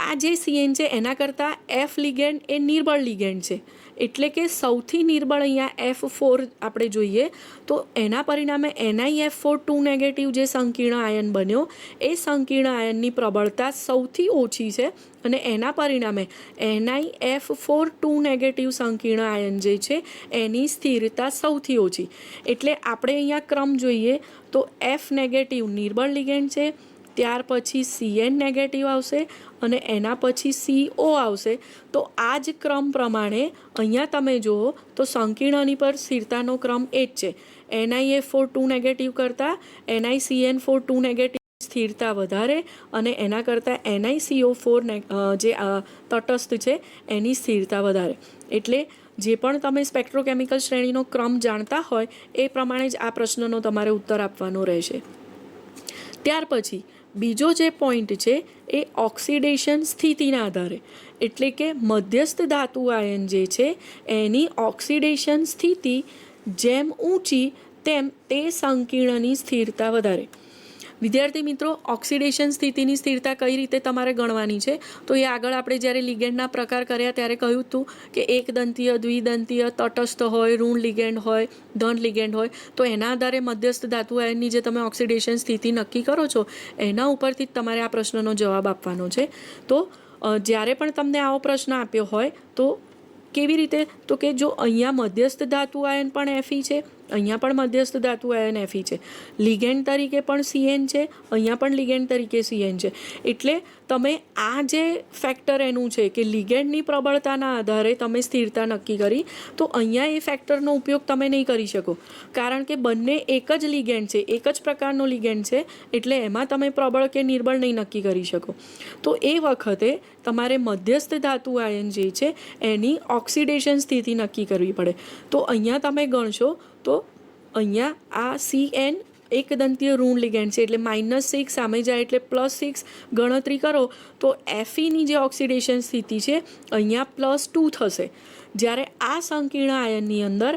આ જે CN છે એના કરતાં F લિગેન્ડ એ નિર્બળ લિગેન્ડ છે. એટલે કે સૌથી નિર્બળ અહીંયા F4 આપણે જોઈએ તો એના પરિણામે NiF4 2 નેગેટિવ જે સંકીર્ણ આયન બન્યો એ સંકીર્ણ આયનની પ્રબળતા સૌથી ઓછી છે અને એના પરિણામે NiF4 2 નેગેટિવ સંકીર્ણ આયન જે છે એની સ્થિરતા સૌથી ઓછી. એટલે આપણે અહીંયા ક્રમ જોઈએ તો F નેગેટિવ નિર્બળ લિગેન્ડ છે, ત્યાર પછી Cn નેગેટિવ આવશે અને એના પછી CO આવશે. તો આ જ ક્રમ પ્રમાણે અહીંયા તમે જુઓ તો સંકીર્ણની પર સ્થિરતાનો ક્રમ એ જ છે. NiF4 2 નેગેટિવ કરતાં NiCN4 2 નેગેટિવ સ્થિરતા વધારે અને એના કરતાં NiCO4 જે તટસ્થ છે એની સ્થિરતા વધારે. એટલે જે પણ તમે સ્પેક્ટ્રોકેમિકલ શ્રેણીનો ક્રમ જાણતા હોય એ પ્રમાણે જ આ પ્રશ્નનો તમારે ઉત્તર આપવાનો રહેશે. ત્યાર પછી બીજો જે પોઈન્ટ છે એ ઓક્સિડેશન સ્થિતિના આધારે, એટલે કે મધ્યસ્થ ધાતુ આયન જે છે એની ઓક્સિડેશન સ્થિતિ જેમ ઊંચી તેમ તે સંકીર્ણની સ્થિરતા વધારે. વિદ્યાર્થી મિત્રો, ઓક્સિડેશન સ્થિતિની સ્થિરતા કઈ રીતે તમારે ગણવાની છે તો એ આગળ આપણે જ્યારે લિગેન્ડના પ્રકાર કર્યા ત્યારે કહ્યું હતું કે એકદંતીય, દ્વિદંતીય, તટસ્થ હોય, ઋણ લિગેન્ડ હોય, ધન લિગેન્ડ હોય, તો એના આધારે મધ્યસ્થ ધાતુ આયનની જે તમે ઓક્સિડેશન સ્થિતિ નક્કી કરો છો એના ઉપરથી જ તમારે આ પ્રશ્નનો જવાબ આપવાનો છે. તો જ્યારે પણ તમને આવો પ્રશ્ન આપ્યો હોય તો કેવી રીતે, તો કે જો અહીંયા મધ્યસ્થ ધાતુ આયન પણ Fe છે, અહીંયા પણ મધ્યસ્થ ધાતુ આયન Fe છે, લિગેન્ડ તરીકે પણ Cn છે, અહીંયા પણ લિગેન્ડ તરીકે Cn છે. એટલે તમે આ જે ફેક્ટર એનું છે કે લિગેન્ડની પ્રબળતાના આધારે તમે સ્થિરતા નક્કી કરી, તો અહીંયા એ ફેક્ટરનો ઉપયોગ તમે નહીં કરી શકો, કારણ કે બંને એક જ લિગેન્ડ છે, એક જ પ્રકારનો લિગેન્ડ છે, એટલે એમાં તમે પ્રબળ કે નિર્બળ નહીં નક્કી કરી શકો. તો એ વખતે તમારે મધ્યસ્થ ધાતુ આયન જે છે એની ઓક્સિડેશન સ્થિતિ નક્કી કરવી પડે. તો અહીંયા તમે ગણશો તો અહીંયા આ Cn એકદંતીય ઋણ લિગેન્ડ છે એટલે -6 સામે જાય એટલે +6 ગણતરી કરો તો Feની જે ઓક્સિડેશન સ્થિતિ છે અહીંયા +2 થશે. જ્યારે આ સંકીર્ણ આયનની અંદર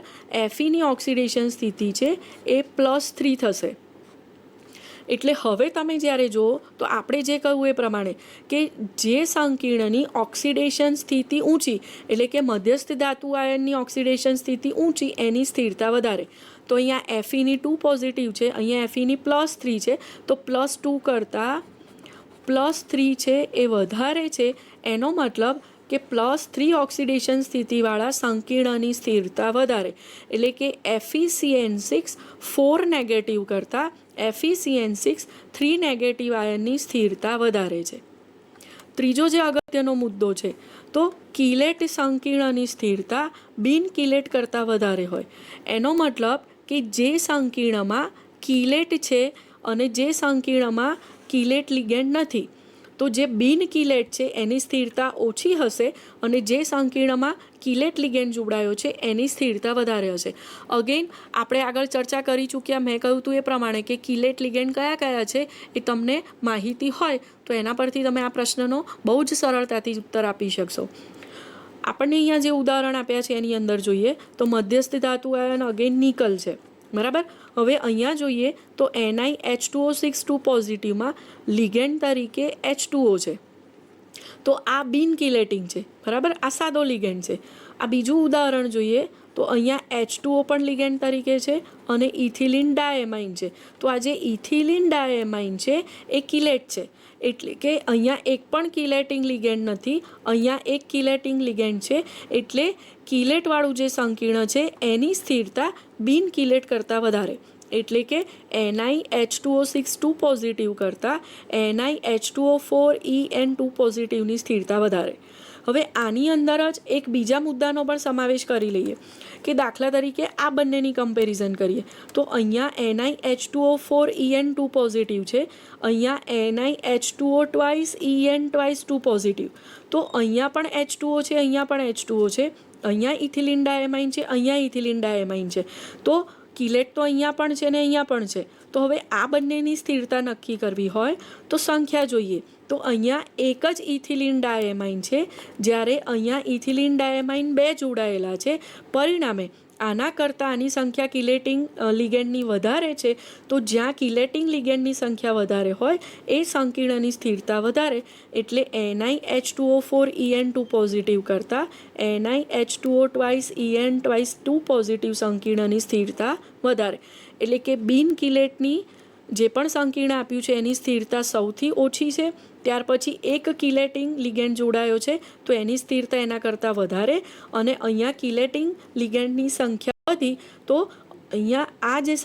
Feની ઓક્સિડેશન સ્થિતિ છે એ +3 થશે. એટલે હવે તમે જ્યારે જુઓ તો આપણે જે કહ્યું એ પ્રમાણે કે જે સંકીર્ણની ઓક્સિડેશન સ્થિતિ ઊંચી, એટલે કે મધ્યસ્થ ધાતુ આયનની ઓક્સિડેશન સ્થિતિ ઊંચી એની સ્થિરતા વધારે. તો અહીંયા Feની 2 પોઝિટિવ છે, અહીંયા Feની +3 છે, તો +2 કરતાં +3 છે એ વધારે છે. એનો મતલબ કે +3 ઓક્સિડેશન સ્થિતિવાળા સંકીર્ણની સ્થિરતા વધારે, એટલે કે FeCN6 4 નેગેટિવ કરતાં FeCN6 3 નેગેટિવ આયનની સ્થિરતા વધારે છે. ત્રીજો જે અગત્યનો મુદ્દો છે તો કિલેટ સંકીર્ણની સ્થિરતા બિન કિલેટ કરતાં વધારે હોય. એનો મતલબ કે જે સંકીર્ણમાં કિલેટ છે અને જે સંકીર્ણમાં કિલેટ લિગેન્ડ નથી, તો જે બિન કિલેટ છે એની સ્થિરતા ઓછી હશે અને જે સંકીર્ણમાં કિલેટ લિગેન્ડ જોડાયો છે એની સ્થિરતા વધારે હશે. અગેન આપણે આગળ ચર્ચા કરી ચૂક્યા, મેં કહ્યું હતું એ પ્રમાણે કે કિલેટ લિગેન્ડ કયા કયા છે એ તમને માહિતી હોય તો એના પરથી તમે આ પ્રશ્નનો બહુ જ સરળતાથી ઉત્તર આપી શકશો. આપણને અહીંયા જે ઉદાહરણ આપ્યા છે એની અંદર જોઈએ તો મધ્યસ્થ ધાતુ આયન અગેન નિકલ છે, બરાબર. હવે અહીંયા જોઈએ તો NiH2O6 2 પોઝિટિવમાં લિગેન્ડ તરીકે H2O છે, તો આ બિન કિલેટિંગ છે, બરાબર, આ સાદો લિગેન્ડ છે. આ બીજું ઉદાહરણ જોઈએ તો અહીંયા H2O પણ લિગેન્ડ તરીકે છે અને ઇથિલિન ડાએમાઇન છે. તો આ જે ઇથિલિન ડાએમાઇન છે એ કિલેટ છે, એટલે કે અહીંયા એક પણ કિલેટિંગ લિગેન્ડ નથી, અહીંયા એક કિલેટિંગ લિગેન્ડ છે. એટલે કિલેટવાળું જે સંકીર્ણ છે એની સ્થિરતા બિન કિલેટ કરતાં વધારે, એટલે કે NiH2O6 2 પોઝિટિવ કરતાં NiH2O4En2 પોઝિટિવની સ્થિરતા વધારે. હવે આની અંદર જ એક બીજા મુદ્દાનો પણ સમાવેશ કરી લઈએ કે દાખલા તરીકે આ બંનેની કમ્પેરિઝન કરીએ તો અહીંયા NiH2O4En2 પોઝિટિવ છે, અહીંયા NiH2O twice En twice 2 positive. તો અહીંયા પણ H2O છે, અહીંયા પણ H2O છે, અહીંયા ઇથિલિન ડાએમાઇન છે, અહીંયા ઇથિલિન ડાએમાઇન છે. તો કિલેટ તો અહીંયા પણ છે ને અહીંયા પણ છે. તો હવે આ બંનેની સ્થિરતા નક્કી કરવી હોય તો સંખ્યા જોઈએ. તો અહીંયા એક જ ઇથિલિન ડાએમાઇન છે, જ્યારે અહીંયા ઇથિલિન ડાએમાઇન 2 જોડાયેલા છે. પરિણામે આના કરતાં આની સંખ્યા કિલેટિંગ લિગેન્ડની વધારે છે, તો જ્યાં કિલેટિંગ લિગેન્ડની સંખ્યા વધારે હોય એ સંકીર્ણની સ્થિરતા વધારે, એટલે NiH2O4 En2 પોઝિટિવ કરતાં NiH2O twice En twice 2 positive સંકીર્ણની સ્થિરતા વધારે. એટલે કે બિન કિલેટની જે પણ સંકીર્ણ આપ્યું છે એની સ્થિરતા સૌથી ઓછી છે, ત્યાર પછી એક કિલેટિંગ લિગેન્ડ જોડાયો છે તો એની સ્થિરતા એના કરતાં વધારે, અને અહીંયા કિલેટિંગ લિગેન્ડની સંખ્યા વધી તો અહીંયા આ જે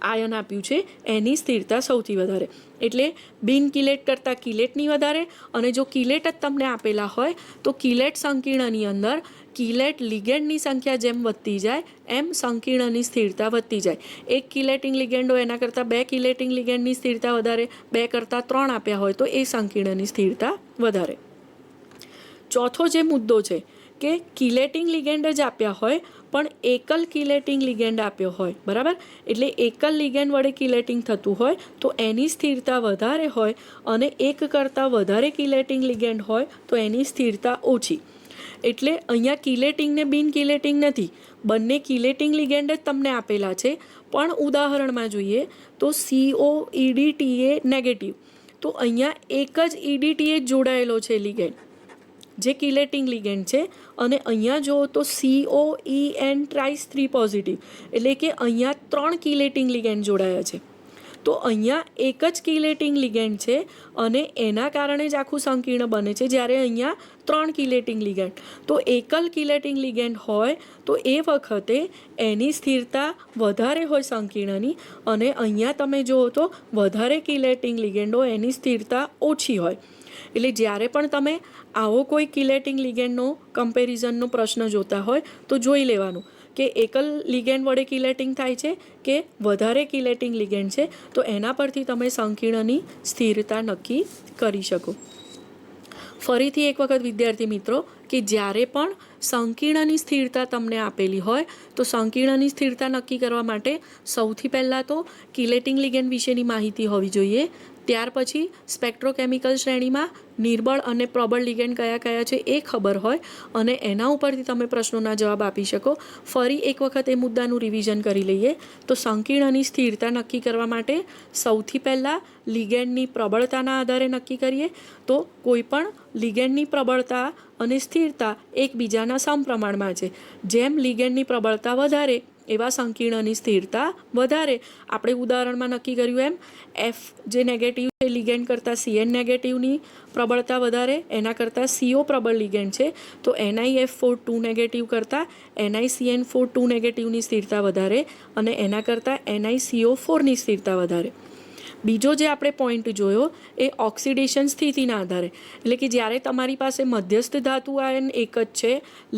આયન આપ્યું છે એની સ્થિરતા સૌથી વધારે. એટલે બિન કિલેટ કરતાં કિલેટની વધારે, અને જો કિલેટ જ તમને આપેલા હોય તો કિલેટ સંકીર્ણની અંદર કિલેટ લિગેન્ડની સંખ્યા જેમ વધતી જાય એમ સંકીર્ણની સ્થિરતા વધતી જાય. એક કિલેટિંગ લિગેન્ડ હોય એના કરતાં 2 કિલેટિંગ લિગેન્ડની સ્થિરતા વધારે, 2 કરતાં 3 આપ્યા હોય તો એ સંકીર્ણની સ્થિરતા વધારે. ચોથો જે મુદ્દો છે કે કિલેટિંગ લિગેન્ડ જ આપ્યા હોય પણ એકલ કિલેટિંગ લિગેન્ડ આપ્યો હોય, બરાબર, એટલે એકલ લિગેન્ડ વડે કિલેટિંગ થતું હોય તો એની સ્થિરતા વધારે હોય, અને એક કરતાં વધારે કિલેટિંગ લિગેન્ડ હોય તો એની સ્થિરતા ઓછી. એટલે અહીંયા કિલેટિંગ ને બિન કિલેટિંગ નથી, બંને કિલેટિંગ લિગેન્ડ જ તમને આપેલા છે. પણ ઉદાહરણમાં જોઈએ તો COEDTA નેગેટિવ, તો અહીંયા એક જ EDTA જોડાયેલો છે લિગેન્ડ જે કિલેટિંગ લિગેન્ડ છે, અને અહીંયા જુઓ તો COEN ટ્રાઇસ 3 પોઝિટિવ, એટલે કે અહીંયા 3 કિલેટિંગ લિગેન્ડ જોડાયા છે. તો અહીંયા એક જ કિલેટિંગ લિગેન્ડ છે અને એના કારણે જ આખું સંકીર્ણ બને છે, જ્યારે અહીંયા 3 કિલેટિંગ લિગેન્ડ. તો એકલ કિલેટિંગ લિગેન્ડ હોય તો એ વખતે એની સ્થિરતા વધારે હોય સંકીર્ણની, અને અહીંયા તમે જુઓ તો વધારે કિલેટિંગ લિગેન્ડો એની સ્થિરતા ઓછી હોય. એટલે જ્યારે પણ તમે આવો કોઈ કિલેટિંગ લિગેન્ડનો કમ્પેરિઝનનો પ્રશ્ન જોતા હોય તો જોઈ લેવાનું કે એકલ લિગેન્ડ વડે કિલેટિંગ થાય છે કે વધારે કિલેટિંગ લિગેન્ડ છે, તો એના પરથી તમે સંકીર્ણની સ્થિરતા નક્કી કરી શકો. ફરીથી એક વખત વિદ્યાર્થી મિત્રો, કે જ્યારે પણ સંકીર્ણની સ્થિરતા તમને આપેલી હોય તો સંકીર્ણની સ્થિરતા નક્કી કરવા માટે સૌથી પહેલાં તો કિલેટિંગ લિગેન્ડ વિશેની માહિતી હોવી જોઈએ. ત્યાર પછી સ્પેક્ટ્રોકેમિકલ શ્રેણીમાં નિર્બળ અને પ્રબળ લિગેન્ડ કયા કયા છે એ ખબર હોય, અને એના ઉપરથી તમે પ્રશ્નોના જવાબ આપી શકો. ફરી એક વખત એ મુદ્દાનું રિવિઝન કરી લઈએ તો સંકીર્ણની સ્થિરતા નક્કી કરવા માટે સૌથી પહેલાં લિગેન્ડની પ્રબળતાના આધારે નક્કી કરીએ. તો કોઈ પણ લિગેન્ડની પ્રબળતા અને સ્થિરતા એકબીજાના સમપ્રમાણમાં છે. જેમ લિગેન્ડની પ્રબળતા વધારે એવા સંકીર્ણની સ્થિરતા વધારે. આપણે ઉદાહરણમાં નક્કી કર્યું એમ F જે નેગેટિવ છે લિગેન્ડ કરતાં CN નેગેટિવની પ્રબળતા વધારે, એના કરતાં CO પ્રબળ લિગેન્ડ છે તો NiF4 2 નેગેટિવ કરતાં NiCN4 2 નેગેટિવની સ્થિરતા વધારે, અને એના કરતાં NiCO4ની સ્થિરતા વધારે. બીજો જે આપણે પોઈન્ટ જોયો એ ઓક્સિડેશન સ્થિતિના આધારે, એટલે કે જ્યારે તમારી પાસે મધ્યસ્થ ધાતુ આયન એક જ છે,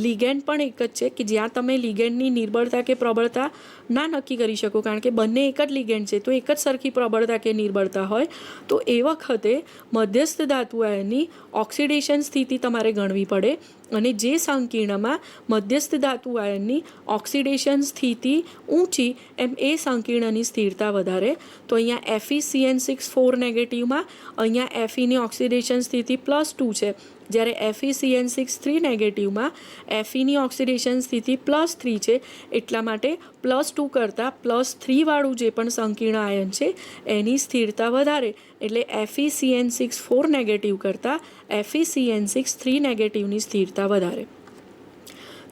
લિગેન્ડ પણ એક જ છે, કે જ્યાં તમે લિગેન્ડની નિર્બળતા કે પ્રબળતા ના નક્કી કરી શકો, કારણ કે બંને એક જ લિગેન્ડ છે તો એક જ સરખી પ્રબળતા કે નિર્બળતા હોય, તો એ વખતે મધ્યસ્થ ધાતુ આયનની ઓક્સિડેશન સ્થિતિ તમારે ગણવી પડે. અને જે સંકીર્ણમાં મધ્યસ્થ ધાતુ આયનની ઓક્સિડેશન સ્થિતિ ઊંચી એમ એ સંકીર્ણની સ્થિરતા વધારે. તો અહીંયા FeCN6 4 નેગેટિવમાં અહીંયા Feની ઓક્સિડેશન સ્થિતિ +2 છે, જ્યારે FeCN6 3 નેગેટિવમાં Feની ઓક્સિડેશન સ્થિતિ +3 છે. એટલા માટે +2 કરતાં +3 વાળું જે પણ સંકીર્ણ આયન છે એની સ્થિરતા વધારે, એટલે FeCN6 4 નેગેટિવ કરતાં FeCN6 3 નેગેટિવની સ્થિરતા વધારે.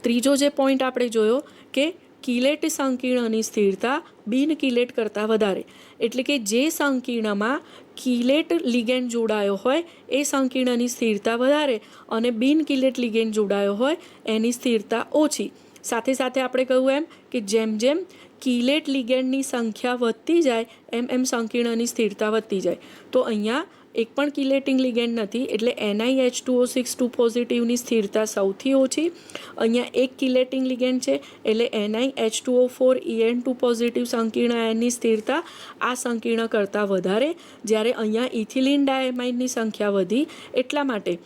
ત્રીજો જે પોઈન્ટ આપણે જોયો કે કિલેટ સંકીર્ણની સ્થિરતા બિન કિલેટ કરતાં વધારે, એટલે કે જે સંકીર્ણમાં કિલેટ લિગેન્ડ જોડાયો હોય એ સંકીર્ણની સ્થિરતા વધારે, અને બિન કિલેટ લિગેન્ડ જોડાયો હોય એની સ્થિરતા ઓછી. સાથે સાથે આપણે કહ્યું એમ કે જેમ જેમ કિલેટ લિગેન્ડની સંખ્યા વધતી જાય એમ એમ સંકીર્ણની સ્થિરતા વધતી જાય. તો અહીંયા એક પણ કિલેટિંગ લિગેન્ડ નથી, એટલે NiH2O6 2 પોઝિટિવની સ્થિરતા સૌથી ઓછી. અહીંયા એક કિલેટિંગ લિગેન્ડ છે એટલે NiH2O4 En2 પોઝિટિવ સંકીર્ણ આયનની સ્થિરતા આ સંકીર્ણ કરતાં વધારે, જ્યારે અહીંયા ઇથિલિન ડાયમાઇનની સંખ્યા વધી એટલા માટે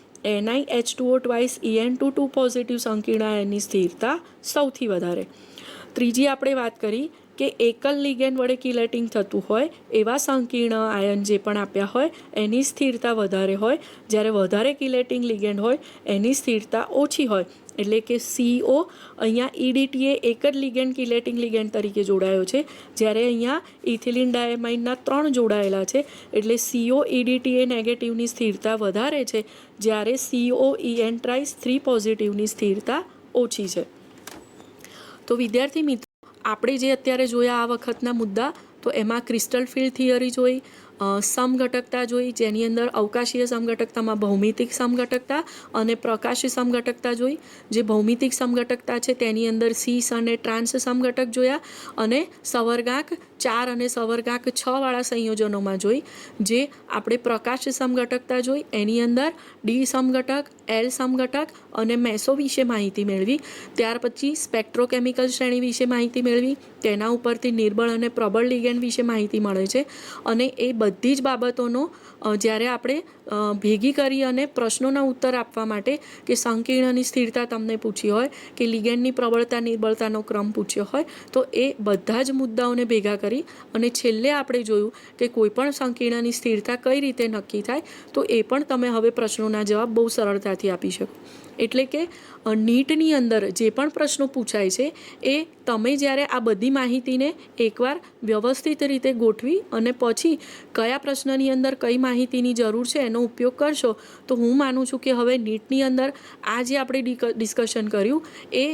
NiH2O ટ્વાઇસ En2 2 પોઝિટિવ સંકીર્ણ આયનની સ્થિરતા સૌથી વધારે. ત્રીજી આપણે વાત કરી કે એકલ લિગેન્ડ વડે કિલેટિંગ થતું હોય એવા સંકીર્ણ આયન જે પણ આપ્યા હોય એની સ્થિરતા વધારે હોય, જ્યારે વધારે કિલેટિંગ લિગેન્ડ હોય એની સ્થિરતા ઓછી હોય. એટલે કે CO અહીંયા EDTA એક જ લિગેન્ડ કિલેટિંગ લિગેન્ડ તરીકે જોડાયો છે, જ્યારે અહીંયા ઇથિલિન ડાયમાઇનના 3 જોડાયેલા છે. એટલે CO EDTA નેગેટિવની સ્થિરતા વધારે છે, જ્યારે COEN ટ્રાઇસ 3 પોઝિટિવની સ્થિરતા ઓછી છે. તો વિદ્યાર્થી મિત્રો, આપણે જે અત્યારે જોયા આ વખતના મુદ્દા, તો એમાં ક્રિસ્ટલ ફિલ્ડ થિયરી જોઈ, સમઘટકતા જોઈ, જેની અંદર અવકાશીય સમઘટકતામાં ભૌમિતિક સમઘટકતા અને પ્રકાશી સમઘટકતા જોઈ. જે ભૌમિતિક સમઘટકતા છે તેની અંદર સીસ અને ટ્રાન્સ સમઘટક જોયા, અને સવર્ગાંક 4 અને સવર્ગાંક 6 વાળા સંયોજનોમાં જોઈ. જે આપણે પ્રકાશ સમઘટકતા જોઈ એની અંદર ડી સમઘટક, એલ સમઘટક અને મેસો વિશે માહિતી મેળવી. ત્યાર પછી સ્પેક્ટ્રોકેમિકલ શ્રેણી વિશે માહિતી મેળવી, તેના ઉપરથી નિર્બળ અને પ્રબળ લિગેન્ડ વિશે માહિતી મળે છે. અને એ બધી જ બાબતોનો જ્યારે આપણે ભેગી કરી અને પ્રશ્નોના ઉત્તર આપવા માટે, કે સંકીર્ણની સ્થિરતા તમને પૂછી હોય કે લિગેન્ડની પ્રબળતા નિર્બળતાનો ક્રમ પૂછ્યો હોય, તો એ બધા જ મુદ્દાઓને ભેગા કરી અને છેલ્લે આપણે જોયું કે કોઈપણ સંકીર્ણની સ્થિરતા કઈ રીતે નક્કી થાય, તો એ પણ તમે હવે પ્રશ્નોના જવાબ બહુ સરળતાથી આપી શકો. એટલે કે નીટની અંદર જે પણ પ્રશ્નો પૂછાય છે એ તમે જ્યારે આ બધી માહિતીને એકવાર વ્યવસ્થિત રીતે ગોઠવી અને પછી કયા પ્રશ્નની અંદર કઈ માહિતીની જરૂર છે એનો ઉપયોગ કરશો, તો હું માનું છું કે હવે નીટની અંદર આ જે આપણે ડિસ્કશન કર્યું એ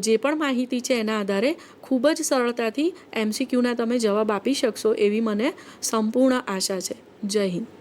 જે પણ માહિતી છે એના આધારે ખૂબ જ સરળતાથી MCQના તમે જવાબ આપી શકશો એવી મને સંપૂર્ણ આશા છે. જય હિન્દ.